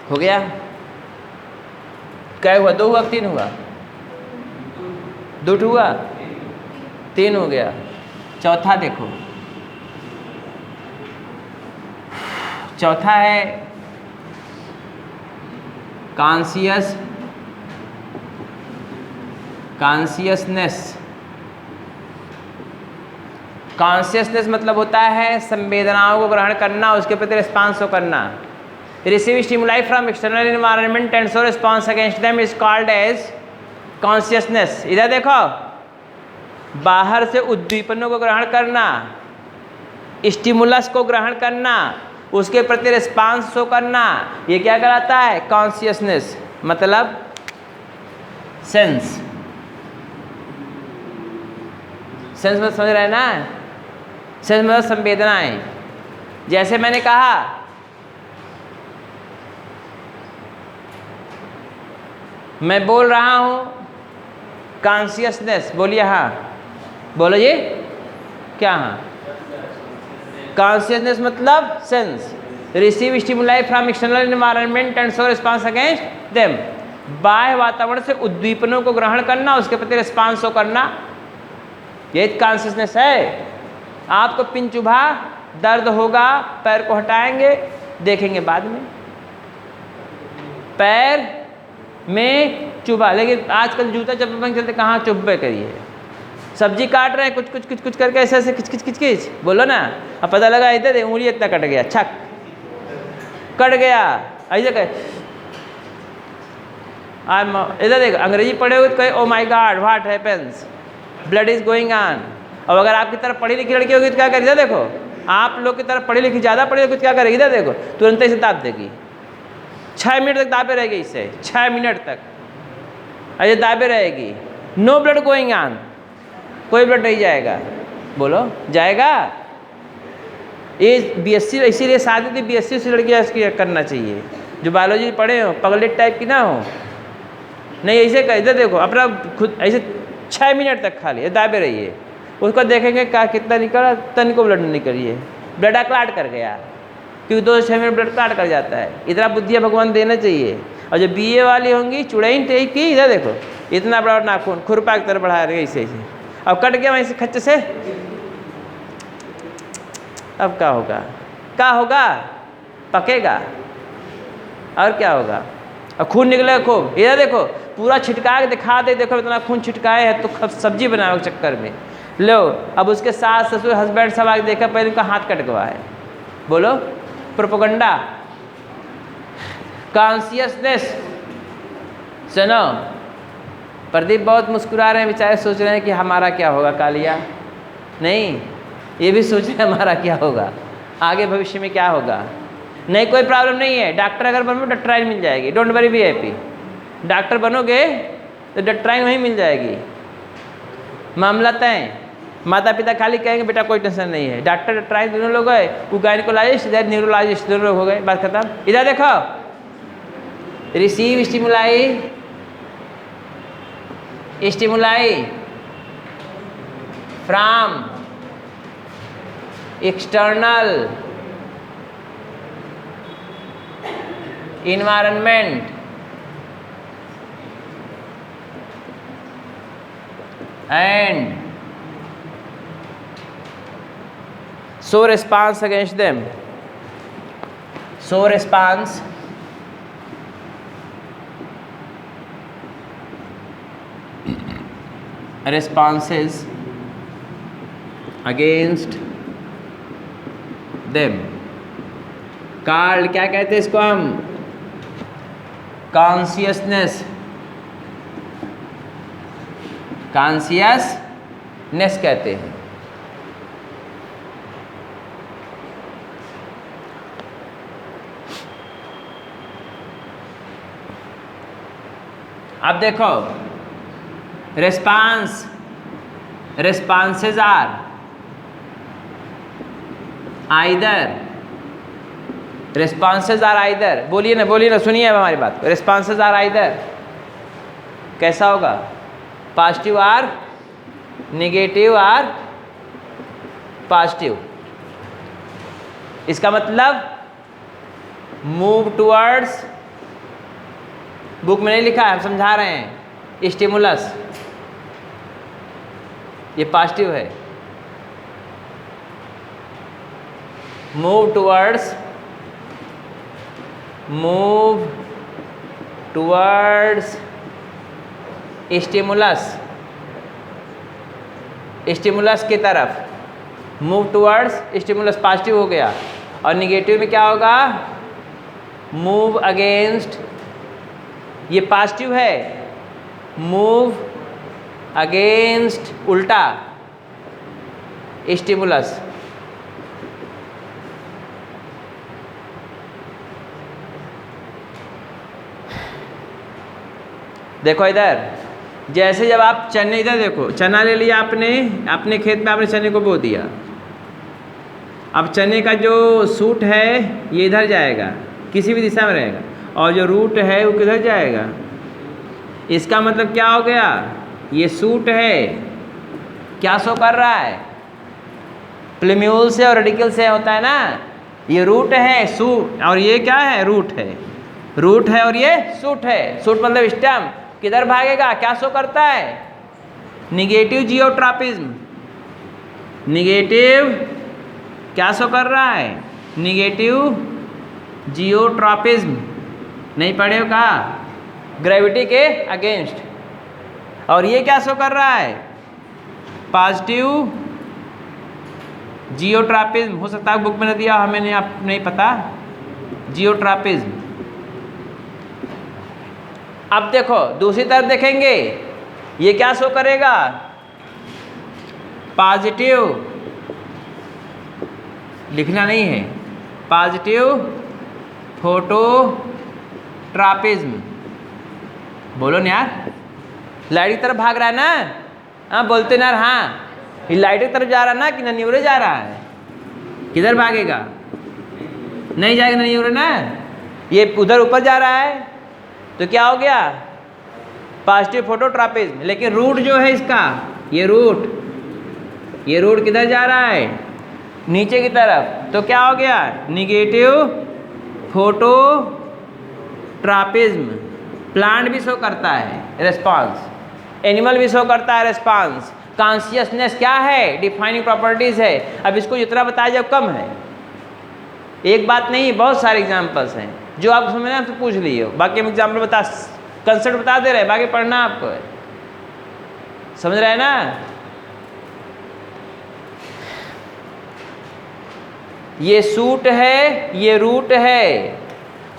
हो गया? क्या हुआ? 2 हुआ, 3 हुआ? 2 हुआ, 3 हो गया। चौथा देखो, चौथा है कॉन्शियसनेस। कॉन्शियसनेस मतलब होता है संवेदनाओं को ग्रहण करना, उसके प्रति रिस्पॉन्स करना। Receive stimuli from external environment and show response against them is called as consciousness. इधर देखो, बाहर से उद्दीपनों को ग्रहण करना, स्टिमुलस को ग्रहण करना, उसके प्रति रिस्पॉन्स शो करना, ये क्या कहलाता है? कॉन्शियसनेस। मतलब सेंस मतलब समझ रहे हैं ना? सेंस मतलब संवेदनाएं। जैसे मैंने कहा मैं बोल रहा हूं, कॉन्शियसनेस, बोलिए हाँ, बोलो जी, क्या हाँ? कॉन्शियसनेस मतलब sense. Receive stimuli from external environment and show response against them. बाह्य वातावरण से उद्दीपनों को ग्रहण करना, उसके प्रति रिस्पॉन्स शो करना, ये कॉन्शियसनेस है। आपको पिन चुभा, दर्द होगा, पैर को हटाएंगे, देखेंगे बाद में पैर में चुभा। लेकिन आजकल जूता चप्पल में चलते कहाँ चुभे करिए। सब्जी काट रहे हैं, कुछ करके ऐसे ऐसे खिच बोलो ना, अब पता लगा इधर उंगली इतना कट गया, छक कट गया, ऐसे कहे। इधर देखो, अंग्रेजी पढ़े हुए तो कहे oh my god what happens, blood is going on. और अगर आपकी तरफ पढ़ी लिखी लड़की होगी तो क्या करेगी? इधर देखो, आप लोग की तरफ पढ़ी लिखी, ज़्यादा पढ़ी लिखी तो क्या करेगी? इधर देखो, तुरंत इसे दाब देगी। 6 मिनट तक दाबे रहेगी, इससे 6 मिनट तक ऐसे दाबे रहेगी। नो ब्लड गोइंग ऑन, कोई ब्लड नहीं जाएगा। बोलो जाएगा? ये BSc, इसीलिए शादी थी BSc से लड़कियाँ इसकी करना चाहिए, जो बायोलॉजी पढ़े हो, पगलेट टाइप की ना हो। नहीं ऐसे कर, इधर देखो, अपना खुद ऐसे 6 मिनट तक खाली दाबे रहिए, उसको देखेंगे क्या कितना निकला, तन को ब्लड निकलिए, ब्लड क्लाट कर गया, क्योंकि 2 से 6 मिनट ब्लड क्लाट कर जाता है। इतना बुद्धि भगवान देना चाहिए। और जो BA वाली होंगी चुड़ैन टाइप की, इधर देखो इतना बड़ा नाखून खुरपा की तरह बढ़ा रहे ऐसे ऐसे, अब कट गया वहीं से खच्चे से, अब क्या होगा? क्या होगा? पकेगा। और क्या होगा? और खून निकलेगा खूब। इधर देखो, पूरा छिटका के दिखा दे, देखो इतना खून छिटकाए है तो सब्जी बनाओ चक्कर में। लो, अब उसके सास ससुर हस्बैंड सब आके देखा, पहले उनका हाथ कट गया है। बोलो, प्रोपेगेंडा। कॉन्शियसनेस। सुनो, प्रदीप बहुत मुस्कुरा रहे हैं, बेचारे सोच रहे हैं कि हमारा क्या होगा कालिया। नहीं, ये भी सोच रहे हैं हमारा क्या होगा, आगे भविष्य में क्या होगा। नहीं, कोई प्रॉब्लम नहीं है। डॉक्टर अगर बनोगे डॉक्टराइन मिल जाएगी, don't worry be happy. Doctor बनोगे तो डॉक्टराइन वहीं मिल जाएगी, मामला तय। माता पिता खाली कहेंगे बेटा कोई टेंशन नहीं है, डॉक्टर डॉक्टराइन दोनों लोग गए, वो गायनिकोलॉजिस्ट इधर न्यूरोलॉजिस्ट, दोनों लोग हो गए, बात खत्म। इधर देखो, receive stimuli from external environment and show response against them. Show response responses against them. called, क्या कहते हैं इसको हम? कॉन्शियसनेस। कॉन्शियसनेस कहते हैं। अब देखो, responses are either, बोलिए ना, सुनिए अब हमारी बात। responses are either कैसा होगा? पॉजिटिव और नेगेटिव और पॉजिटिव। इसका मतलब मूव टुवर्ड्स, बुक में नहीं लिखा है, हम समझा रहे हैं, स्टिमुलस, ये पॉजिटिव है। मूव टुवर्ड्स स्टिमुलस की तरफ, मूव टुवर्ड्स स्टिमुलस पॉजिटिव हो गया। और निगेटिव में क्या होगा? मूव अगेंस्ट, ये पॉजिटिव है, मूव अगेंस्ट उल्टा स्टिमुलस। देखो इधर, जैसे जब आप चने, इधर देखो, चना ले लिया आपने, अपने खेत में आपने चने को बो दिया। अब चने का जो सूट है ये इधर जाएगा, किसी भी दिशा में रहेगा, और जो रूट है वो किधर जाएगा? इसका मतलब क्या हो गया? ये सूट है, क्या शो कर रहा है? प्लूम्यूल से और रेडिकल से होता है ना, ये रूट है, सूट, और ये क्या है? रूट है। रूट है और ये सूट है। सूट मतलब स्टेम, किधर भागेगा? क्या शो करता है? Negative geotropism. निगेटिव क्या शो कर रहा है? Negative geotropism. नहीं पढ़े हो कहा? ग्रेविटी के अगेंस्ट। और ये क्या शो कर रहा है? Positive geotropism. हो सकता है बुक में न दिया, हमें नहीं पता। जियोट्रॉपिज्म। अब देखो दूसरी तरफ देखेंगे, ये क्या शो करेगा? पॉजिटिव, लिखना नहीं है, पॉजिटिव फोटोट्रॉपिज्म। बोलो ना यार, लाइट की तरफ भाग रहा है ना? हाँ बोलते ना, हाँ ये लाइट की तरफ जा रहा है ना कि नन्यूरे जा रहा है? किधर भागेगा? नहीं जाएगा नन्यूरे ना, ये उधर ऊपर जा रहा है, तो क्या हो गया? Positive phototropism. लेकिन रूट जो है इसका, ये रूट किधर जा रहा है? नीचे की तरफ, तो क्या हो गया? Negative phototropism. प्लांट भी शो करता है रेस्पॉन्स, एनिमल भी शो करता है रेस्पॉन्स। कॉन्शियसनेस क्या है? डिफाइनिंग प्रॉपर्टीज है। अब इसको जितना बताया जाए कम है। एक बात नहीं, बहुत सारे एग्जाम्पल्स हैं जो आपको समझना है तो पूछ लिए हो। बाकी हम एग्जाम्पल बता, कंसेप्ट बता दे रहे हैं, बाकी पढ़ना आपको है। समझ रहे हैं ना? ये सूट है, ये रूट है।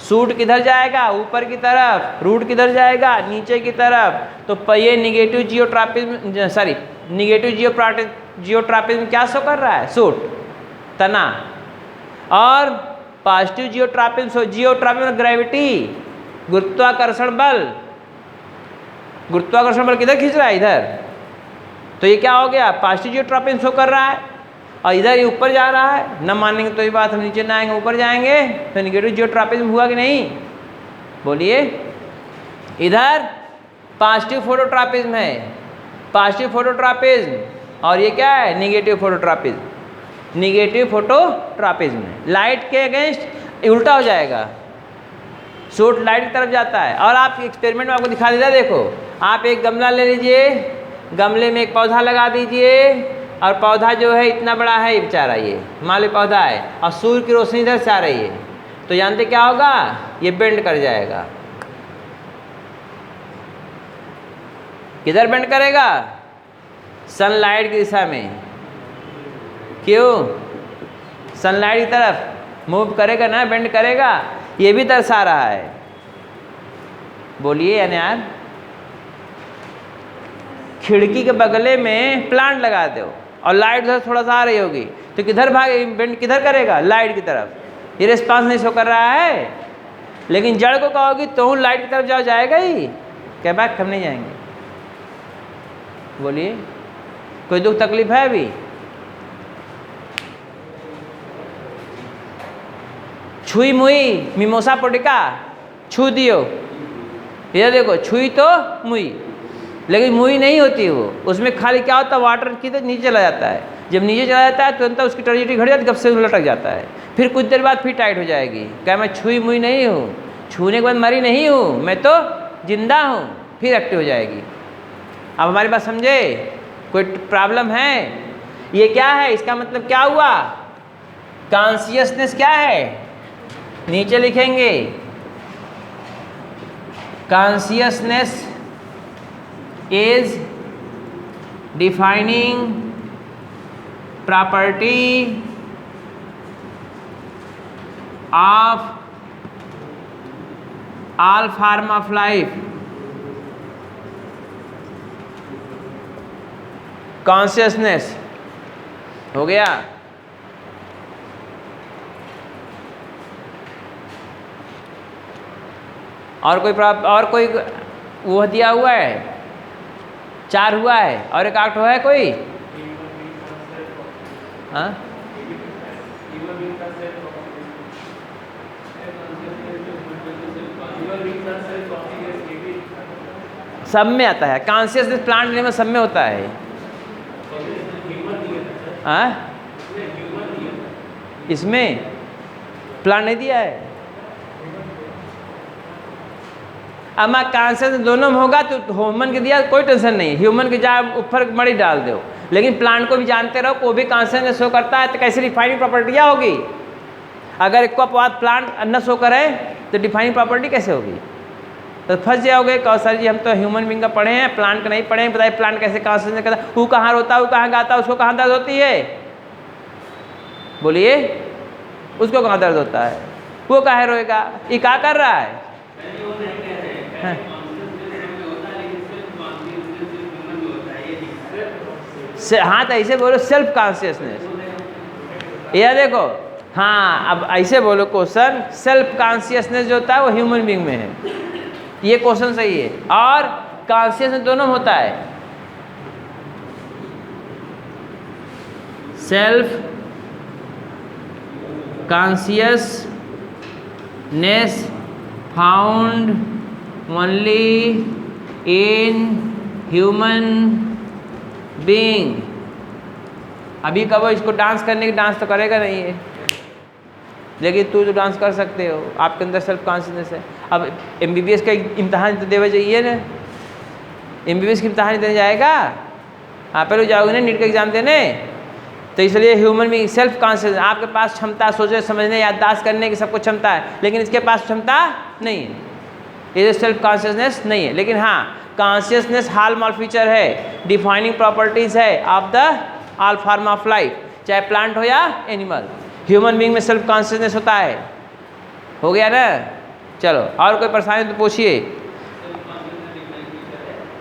सूट किधर जाएगा? ऊपर की तरफ। रूट किधर जाएगा? नीचे की तरफ। तो ये negative geotropism, sorry negative geotropism क्या शो कर रहा है? सूट, तना। और पॉजिटिव जियोट्रॉपिज्म, जियोट्रॉपिज्म ग्रेविटी, गुरुत्वाकर्षण बल। गुरुत्वाकर्षण बल किधर खींच रहा है? इधर। तो ये क्या हो गया? पॉजिटिव जियोट्रॉपिज्म शो कर रहा है, और इधर ये ऊपर जा रहा है। न मानेंगे तो ये बात, हम नीचे ना आएंगे ऊपर जाएंगे, तो निगेटिव जियोट्रॉपिज्म हुआ कि नहीं? बोलिए। इधर पॉजिटिव फोटोट्रॉपिज्म है, पॉजिटिव फोटोट्रॉपिज्म, और ये क्या है? Negative phototropism. निगेटिव फोटोट्रॉपिज्म है, लाइट के अगेंस्ट उल्टा हो जाएगा। सूट लाइट की तरफ जाता है। और आप एक्सपेरिमेंट में आपको दिखा देता है, देखो आप एक गमला ले लीजिए, गमले में एक पौधा लगा दीजिए, और पौधा जो है इतना बड़ा है, ये बेचारा ये मान लो पौधा है, और सूर्य की रोशनी इधर से आ रही है, तो जानते क्या होगा? ये बेंड कर जाएगा। किधर बेंड करेगा? सनलाइट की दिशा में। क्यों? सनलाइट की तरफ मूव करेगा ना, बेंड करेगा। ये भी दर्शा रहा है। बोलिए यार, खिड़की के बगले में प्लांट लगा दो और लाइट उधर थोड़ा सा आ रही होगी, तो किधर भागे? बेंड किधर करेगा? लाइट की तरफ। ये रिस्पांस नहीं शो कर रहा है। लेकिन जड़ को कहोगी तो लाइट की तरफ जाओ, जाएगा ही? क्या बात, हम नहीं जाएंगे। बोलिए, कोई दुख तकलीफ है अभी? छुई मुई मिमोसा पोटिका, छू दियो। ये देखो, छुई तो मुई, लेकिन मुई नहीं होती वो, उसमें खाली क्या होता है? वाटर किधर नीचे चला जाता है। जब नीचे चला जाता है तुरंत उसकी ट्रेजेक्टरी घट जाती है, कब से लटक जाता है, फिर कुछ देर बाद फिर टाइट हो जाएगी। क्या मैं छुई मुई नहीं हूँ, छूने के बाद मरी नहीं हूँ, मैं तो जिंदा हूँ, फिर एक्टिव हो जाएगी। अब हमारी बात समझे? कोई प्रॉब्लम है? ये क्या है, इसका मतलब क्या हुआ? कॉन्शियसनेस क्या है? नीचे लिखेंगे consciousness is defining property of all form of life. Consciousness हो गया। और कोई वो दिया हुआ है, 4 हुआ है और एक 8 हुआ है कोई? हाँ, सब में आता है कॉन्शियसनेस, प्लांट में सब में होता है। हाँ, इसमें प्लांट नहीं दिया है। अब कॉन्शियस दोनों में होगा तो ह्यूमन के दिया, कोई टेंशन नहीं, ह्यूमन के जा ऊपर मड़ी डाल दो, लेकिन प्लांट को भी जानते रहो, वो भी कॉन्शियसनेस शो करता है, तो कैसे डिफाइनिंग प्रॉपर्टियाँ होगी? अगर एक बाद प्लांट न शो करे तो डिफाइनिंग प्रॉपर्टी कैसे होगी? तो फंस जाओगे। कौशल जी हम तो ह्यूमन बींग का पढ़े हैं, प्लांट का नहीं पढ़े हैं, बताइए प्लांट कैसे कॉन्शियसनेस करता है? वो कहाँ रोता है, वो कहाँ गाता है, उसको कहाँ दर्द होती है? बोलिए, उसको कहाँ दर्द होता है? वो काहे रोएगा? ये क्या कर रहा है? हाँ, तो ऐसे बोलो सेल्फ कॉन्शियसनेस। यह देखो, हाँ अब ऐसे बोलो क्वेश्चन, सेल्फ कॉन्शियसनेस जो होता है वो ह्यूमन बींग में है, ये क्वेश्चन सही है। और कॉन्शियसनेस दोनों में होता है, self consciousness found only in human being. अभी कहो इसको डांस करने की, डांस तो करेगा नहीं है, लेकिन तू तो डांस कर सकते हो, आपके अंदर सेल्फ कॉन्शियसनेस है। अब MBBS का इम्तहान तो देना चाहिए ना, MBBS की इम्तहान देने जाएगा? हाँ, पहले जाओगे ना नीट का एग्जाम देने, तो इसलिए ह्यूमन बीइंग सेल्फ कॉन्शियस, आपके पास क्षमता सोचने समझने याददाश्त करने की सब कुछ क्षमता है, लेकिन इसके पास क्षमता नहीं है, ये सेल्फ कॉन्शियसनेस नहीं है। लेकिन हाँ, कॉन्शियसनेस हॉलमार्क फीचर है, डिफाइनिंग प्रॉपर्टीज है of the all form of life, चाहे प्लांट हो या एनिमल। ह्यूमन बीइंग में सेल्फ कॉन्शियसनेस होता है। हो गया ना? चलो, और कोई परेशानी तो पूछिए।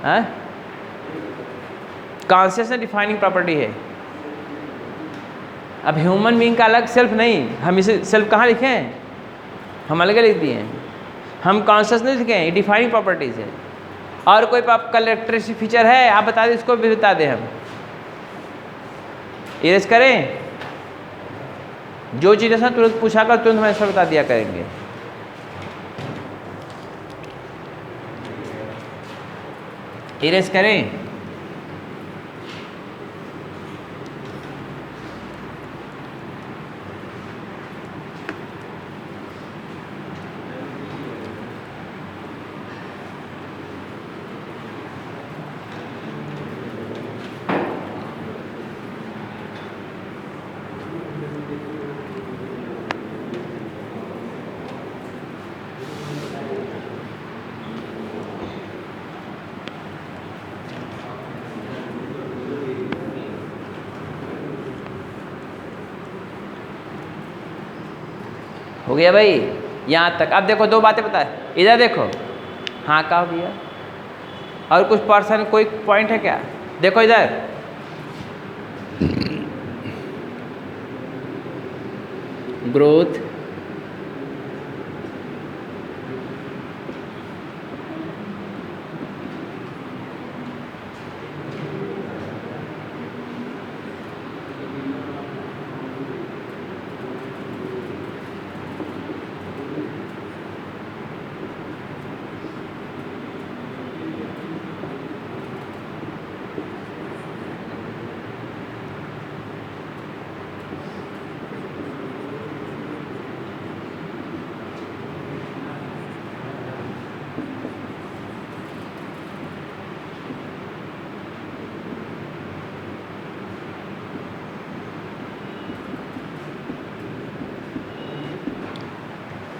हाँ, कॉन्शियसनेस डिफाइनिंग प्रॉपर्टी है। अब ह्यूमन बीइंग का अलग सेल्फ नहीं, हम इसे सेल्फ कहाँ लिखे हैं? हम अलग लिख दिए हैं, हम कॉन्शियसनेस लिखे हैं, डिफाइनिंग प्रॉपर्टीज है। और कोई करेक्टरिस्टिक फीचर है आप बता दें, इसको भी बता दें, हम इरेज करें। जो चीज़ है तुरंत पूछा कर, तुरंत हम आंसर बता दिया करेंगे। इरेज करें। हो गया भाई यहाँ तक। अब देखो 2 बातें बताए, इधर देखो, हाँ कहा भैया, और कुछ पर्सन कोई पॉइंट है क्या? देखो इधर, growth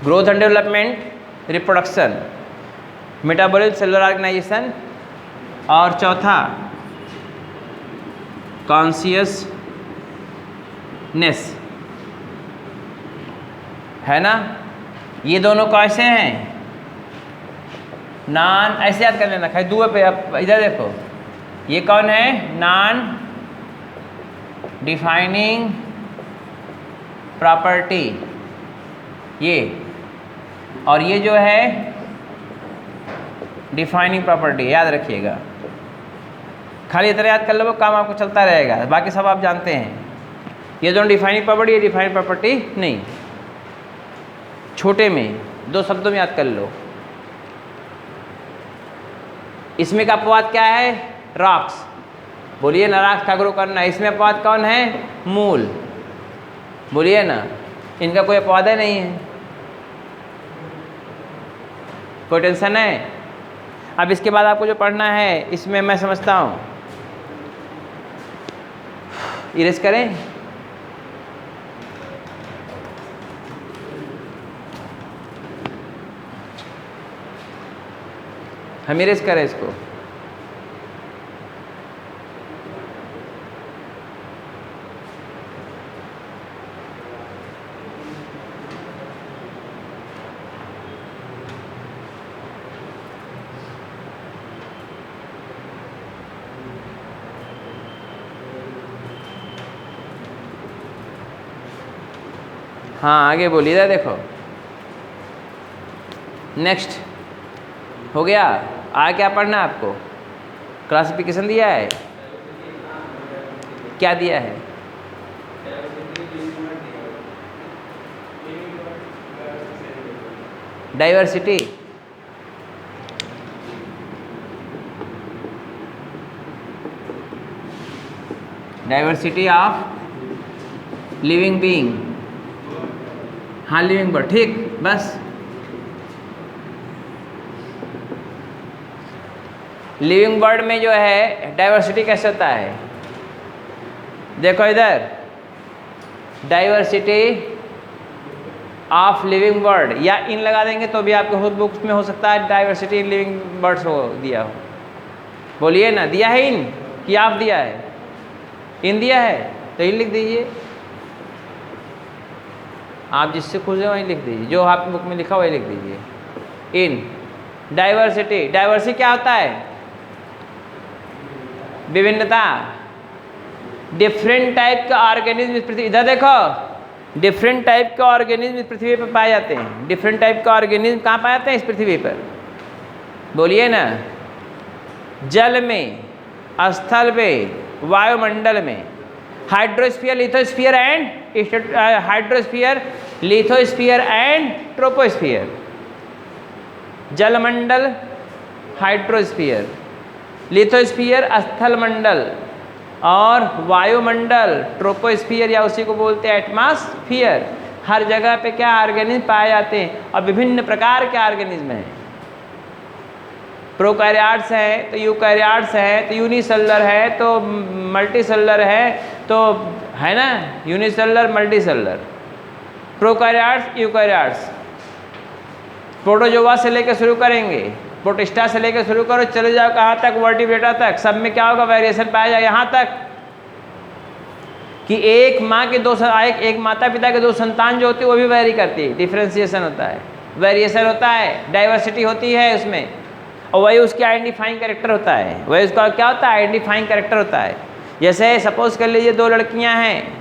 growth and development, reproduction, metabolism, cellular organisation, और चौथा कॉन्शियसनेस, है ना। ये दोनों कैसे हैं, नॉन, ऐसे याद कर लेना, खाली दुआ पे। आप इधर देखो, ये कौन है, नॉन डिफाइनिंग प्रॉपर्टी, ये, और ये जो है डिफाइनिंग प्रॉपर्टी, याद रखिएगा। खाली इतना याद कर लो, काम आपको चलता रहेगा, बाकी सब आप जानते हैं। ये दोनों डिफाइनिंग प्रॉपर्टी, ये डिफाइनिंग प्रॉपर्टी नहीं। छोटे में 2 शब्दों में याद कर लो। इसमें का अपवाद क्या है, रॉक्स, बोलिए ना, रॉक्स का ग्रो करना। इसमें अपवाद कौन है, मूल, बोलिए ना, इनका कोई अपवाद है नहीं है, कोई टेंशन है। अब इसके बाद आपको जो पढ़ना है, इसमें मैं समझता हूँ, इरेज करें, हम इरेज करें इसको। हाँ आगे बोलिए, इधर देखो, नेक्स्ट हो गया। आगे क्या पढ़ना है आपको, क्लासिफिकेशन दिया है, क्या दिया है, diversity, diversity of living being, हाँ लिविंग बर्ड, ठीक, बस लिविंग बर्ड में जो है डाइवर्सिटी कैसे होता है, देखो इधर, डाइवर्सिटी ऑफ लिविंग बर्ड, या इन लगा देंगे तो भी आपके खुद बुक्स में हो सकता है डाइवर्सिटी इन लिविंग बर्ड्स हो दिया हो, बोलिए ना, दिया है इन कि आप दिया है, इन दिया है तो इन लिख दीजिए, आप जिससे खुश हैं वहीं लिख दीजिए, जो आपकी बुक में लिखा वही लिख दीजिए। इन डाइवर्सिटी, डाइवर्सिटी क्या होता है, विभिन्नता, डिफरेंट टाइप का ऑर्गेनिज्म इस पृथ्वी, इधर देखो, डिफरेंट टाइप के ऑर्गेनिज्म इस पृथ्वी पर पाए जाते हैं। डिफरेंट टाइप का ऑर्गेनिज्म कहाँ पाए जाते हैं, इस पृथ्वी पर, बोलिए ना, जल में, स्थल में, वायुमंडल में, hydrosphere, lithosphere and hydrosphere, lithosphere and troposphere, जलमंडल, हाइड्रोस्फीयर, लिथोस्फीयर स्थल मंडल, और वायुमंडल ट्रोपोस्फीयर, या उसी को बोलते हैं एटमॉस्फियर। हर जगह पे क्या ऑर्गेनिज्म पाए जाते हैं, और विभिन्न प्रकार के ऑर्गेनिज्म हैं। प्रोकैरियोट्स है तो यूकैरियोट्स है तो यूनिसेलुलर है तो मल्टीसेलुलर है, तो है ना, unicellular multicellular, prokaryotes eukaryotes. Protozoa से लेकर शुरू करेंगे, प्रोटिस्टा से लेकर शुरू करो, चले जाओ कहाँ तक, वर्टिब्रेटा तक, सब में क्या होगा, वेरिएशन पाया जाए। यहाँ तक कि एक माँ के एक माता पिता के 2 संतान जो होती है वो भी वेरी करती है, डिफ्रेंसिएशन होता है, वेरिएशन होता है, डाइवर्सिटी होती है उसमें, और वही उसकी आइडेंटिफाइंग कैरेक्टर होता है, वही उसका क्या होता है, आइडेंटिफाइंग कैरेक्टर होता है। जैसे सपोज कर लीजिए 2 लड़कियाँ हैं,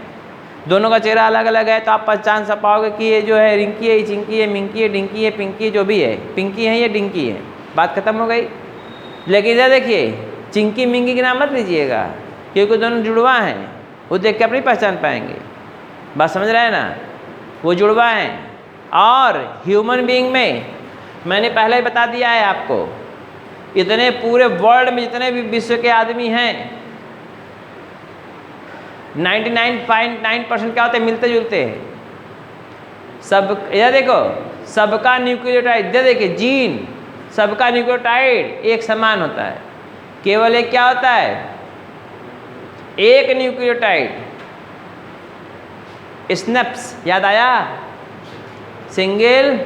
दोनों का चेहरा अलग अलग है, तो आप पहचान सब पाओगे कि ये जो है रिंकी है, ये चिंकी है, मिंकी है, डिंकी है, पिंकी है, जो भी है, पिंकी है ये डिंकी है, बात खत्म हो गई। लेकिन इधर देखिए, चिंकी मिंकी के नाम मत लीजिएगा, क्योंकि दोनों जुड़वा हैं, वो देख के अपनी पहचान पाएंगे, बात समझ रहे हैं ना, वो जुड़वा हैं। और ह्यूमन बीइंग में मैंने पहले ही बता दिया है आपको, इतने पूरे वर्ल्ड में जितने भी विश्व के आदमी हैं, 99.9% क्या होते हैं, मिलते जुलते हैं सब। यह देखो, सबका न्यूक्लियोटाइड, इधर देखिए, जीन, सबका न्यूक्लियोटाइड एक समान होता है, केवल एक क्या होता है, एक न्यूक्लियोटाइड, स्नैप्स, याद आया, सिंगल,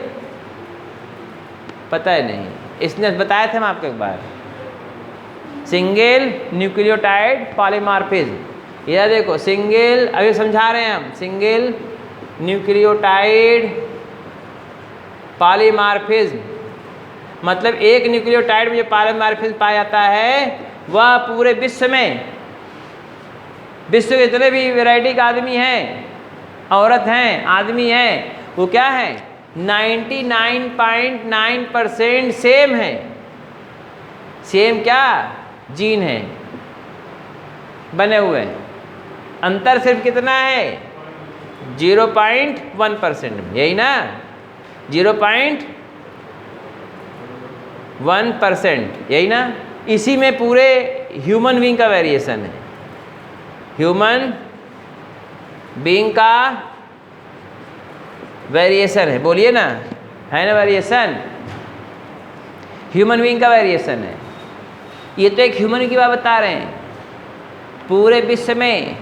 पता है नहीं, इसने बताया था हम आपको एक बार, सिंगल न्यूक्लियोटाइड पॉलीमॉर्फिज्म। यह देखो सिंगल, अभी समझा रहे हैं हम, सिंगल न्यूक्लियोटाइड पॉलीमॉर्फिज्म मतलब एक न्यूक्लियोटाइड में जो पॉलीमॉर्फिज्म पाया जाता है वह पूरे विश्व में, विश्व के जितने भी वैरायटी के आदमी हैं, औरत हैं, आदमी हैं, वो क्या है 99.9% सेम है। सेम क्या जीन है बने हुए हैं, अंतर सिर्फ कितना है 0.1% में, यही ना 0.1%, यही ना। इसी में पूरे ह्यूमन बीइंग का वेरिएशन है, ह्यूमन बीइंग का वेरिएशन है, बोलिए ना, है ना वेरिएशन, ह्यूमन बीइंग का वेरिएशन है। ये तो एक ह्यूमन की बात बता रहे हैं। पूरे विश्व में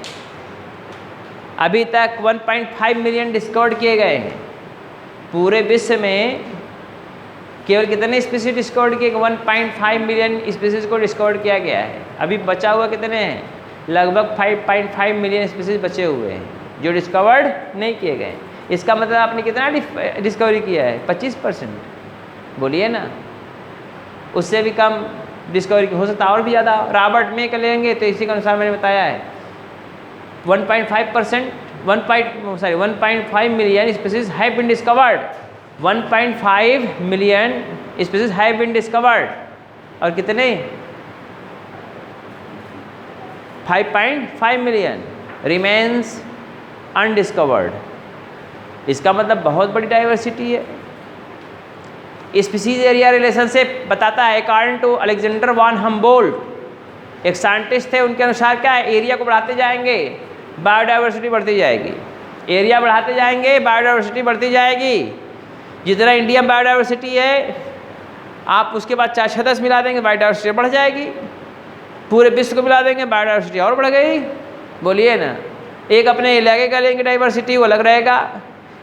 अभी तक 1.5 मिलियन डिस्कवर किए गए हैं। पूरे विश्व में केवल कितने स्पीसीज डिस्कवर किए, 1.5 मिलियन स्पीसीज को डिस्कवर किया गया है। अभी बचा हुआ कितने हैं, लगभग 5.5 मिलियन स्पीसीज बचे हुए हैं जो डिस्कवर्ड नहीं किए गए। इसका मतलब आपने कितना डिस्कवरी किया है 25%, बोलिए ना, उससे भी कम डिस्कवरी हो सकता है और भी ज़्यादा। रॉबर्ट में कर लेंगे तो इसी के अनुसार मैंने बताया है 1.5 million species have been discovered, 1.5 million species have been discovered, और कितने 5.5 मिलियन रिमेन्स अनडिस्कवर्ड। इसका मतलब बहुत बड़ी डाइवर्सिटी है। स्पीसीज एरिया रिलेशनशिप बताता है according to Alexander von Humboldt, एक साइंटिस्ट थे, उनके अनुसार क्या है, एरिया को बढ़ाते जाएंगे बायोडाइवर्सिटी बढ़ती जाएगी, एरिया बढ़ाते जाएंगे बायोडाइवर्सिटी बढ़ती जाएगी। जितना इंडिया में बायोडाइवर्सिटी है आप उसके बाद 4-6 मिला देंगे बायोडाइवर्सिटी बढ़ जाएगी, पूरे विश्व को मिला देंगे बायोडाइवर्सिटी और बढ़ गई, बोलिए ना। एक अपने इलाके का लेंगे डाइवर्सिटी वो अलग रहेगा,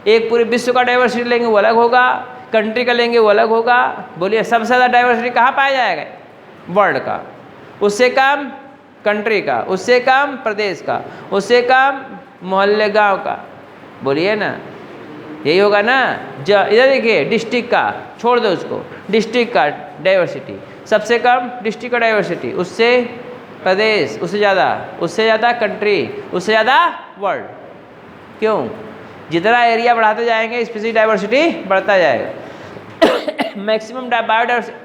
एक पूरे विश्व का डाइवर्सिटी लेंगे वो अलग होगा, कंट्री का लेंगे वो अलग होगा, बोलिए सबसे ज़्यादा डाइवर्सिटी कहाँ पाया जाएगा, वर्ल्ड का, उससे कम कंट्री का, उससे कम प्रदेश का, उससे कम मोहल्ले गांव का, बोलिए ना, यही होगा ना। इधर देखिए डिस्ट्रिक्ट का छोड़ दो उसको, डिस्ट्रिक्ट का डाइवर्सिटी सबसे कम, डिस्ट्रिक्ट का डाइवर्सिटी उससे प्रदेश, उससे ज़्यादा कंट्री, उससे ज़्यादा वर्ल्ड। क्यों, जितना एरिया बढ़ाते जाएंगे स्पीसीज डाइवर्सिटी बढ़ता जाएगा। मैक्सिमम बायोडाइवर्सिटी,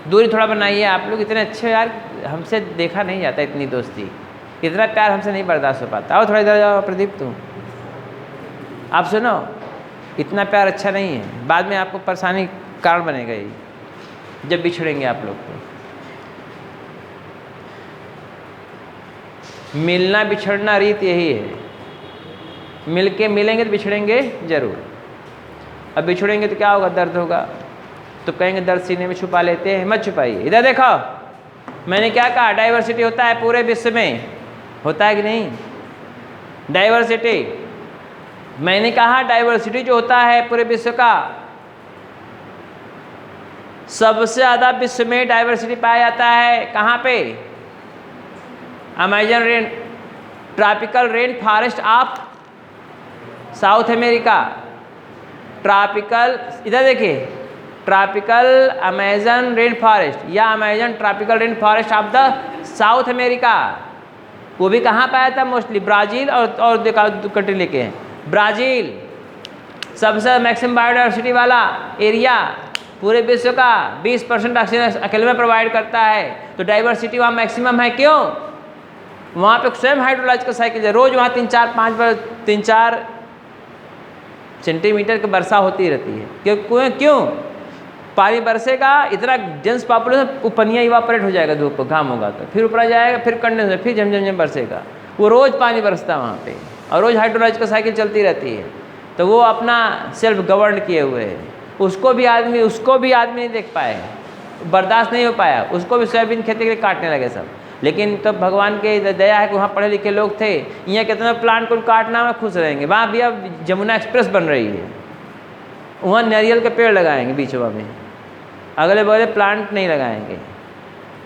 दूरी थोड़ा बनाइए। आप लोग इतने अच्छे यार, हमसे देखा नहीं जाता इतनी दोस्ती, इतना प्यार हमसे नहीं बर्दाश्त हो पाता। आओ थोड़ा इधर जाओ प्रदीप, तुम आप सुनो, इतना प्यार अच्छा नहीं है, बाद में आपको परेशानी कारण बनेगा ये जब बिछड़ेंगे आप लोग। तो मिलना बिछड़ना रीत यही है, मिलेंगे तो बिछड़ेंगे जरूर। अब बिछड़ेंगे तो क्या होगा, दर्द होगा, तो कहेंगे दर्द सीने में छुपा लेते हैं, मत छुपाइए। इधर देखो मैंने क्या कहा, डाइवर्सिटी होता है पूरे विश्व में, होता है कि नहीं डाइवर्सिटी, मैंने कहा डाइवर्सिटी जो होता है पूरे विश्व का, सबसे ज़्यादा विश्व में डाइवर्सिटी पाया जाता है कहाँ पे, Amazon rain tropical rain forest of south America, tropical, इधर देखिए ट्रॉपिकल अमेजन रेन फॉरेस्ट या Amazon tropical rain forest of the south America, वो भी कहाँ पाया था, मोस्टली ब्राज़ील और कंट्री लेके हैं। ब्राज़ील सबसे मैक्सिमम बायोडाइवर्सिटी वाला एरिया पूरे विश्व का, 20% ऑक्सीजन अकेले में प्रोवाइड करता है, तो डाइवर्सिटी वहाँ मैक्सिमम है। क्यों, वहाँ पे स्वयं हाइड्रोलॉजिकल साइकिल है, रोज़ वहाँ 3-4 सेंटीमीटर की वर्षा होती रहती है। क्यों पानी बरसेगा, इतना डेंस पॉपुलेशन, पनिया इवापोरेट हो जाएगा, धूप घाम होगा तो फिर ऊपर जाएगा, फिर कंडेंस, फिर झमझम बरसेगा, वो रोज़ पानी बरसता वहाँ पे, और रोज़ हाइड्रोलॉजिकल साइकिल चलती रहती है। तो वो अपना सेल्फ गवर्न किए हुए है, उसको भी आदमी नहीं देख पाए, बर्दाश्त नहीं हो पाया, उसको भी सोयाबीन खेती के लिए काटने लगे सब। लेकिन तो भगवान के दया है कि वहाँ पढ़े लिखे लोग थे। यहाँ कितना प्लांट को काटना में खुश रहेंगे। वहाँ भी अब जमुना एक्सप्रेस बन रही है, वहाँ नारियल के पेड़ लगाएंगे बीचों में, अगले बगले प्लांट नहीं लगाएंगे।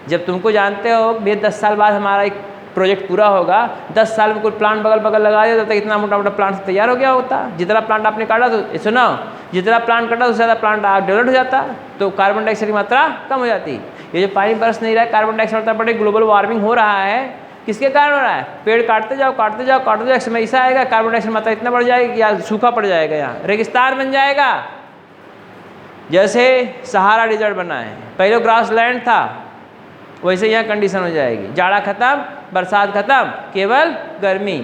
जब तुमको जानते हो भैया 10 साल बाद हमारा एक प्रोजेक्ट पूरा होगा, 10 साल में कोई प्लांट बगल बगल लगा दिया तो इतना मोटा मोटा प्लांट तैयार हो गया होता। जितना प्लांट आपने काटा तो सुनो, जितना प्लांट काटा उससे ज़्यादा प्लांट डेवलप हो जाता, तो कार्बन डाइऑक्साइड की मात्रा कम हो जाती। ये जो पानी बरस नहीं रहा है, कार्बन डाइऑक्साइड मात्रा बढ़े, ग्लोबल वार्मिंग हो रहा है, किसके कारण हो रहा है? पेड़ काटते जाओ काटते जाओ काटते जाओ, एक समय ऐसा आएगा कार्बन डाइऑक्साइड मात्रा इतना बढ़ जाएगी कि या सूखा पड़ जाएगा, यहाँ रेगिस्तान बन जाएगा। जैसे सहारा डिजर्ट बना है, पहले ग्रास लैंड था, वैसे यहाँ कंडीशन हो जाएगी, जाड़ा खत्म, बरसात खत्म, केवल गर्मी।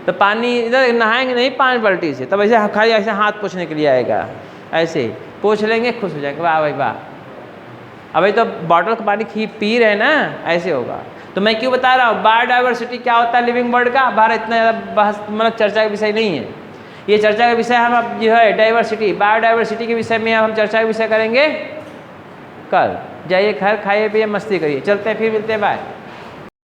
तो पानी इधर नहाएंगे नहीं 5 बाल्टी से, तब ऐसे खाली ऐसे हाथ पोछने के लिए आएगा, ऐसे पोछ लेंगे, खुश हो जाएंगे, वाह भाई वाह। अभी तो बॉटल का पानी पी रहे हैं ना, ऐसे होगा। तो मैं क्यों बता रहा हूँ बायोडाइवर्सिटी क्या होता है लिविंग वर्ल्ड का। बाहर इतना ज़्यादा बहस मतलब चर्चा का विषय नहीं है, ये चर्चा का विषय हम अब जो है डाइवर्सिटी, बायोडाइवर्सिटी के विषय में हम चर्चा का विषय करेंगे कल। जाइए घर, खाइए पिए, मस्ती करिए, चलते हैं, फिर मिलते हैं, बाय।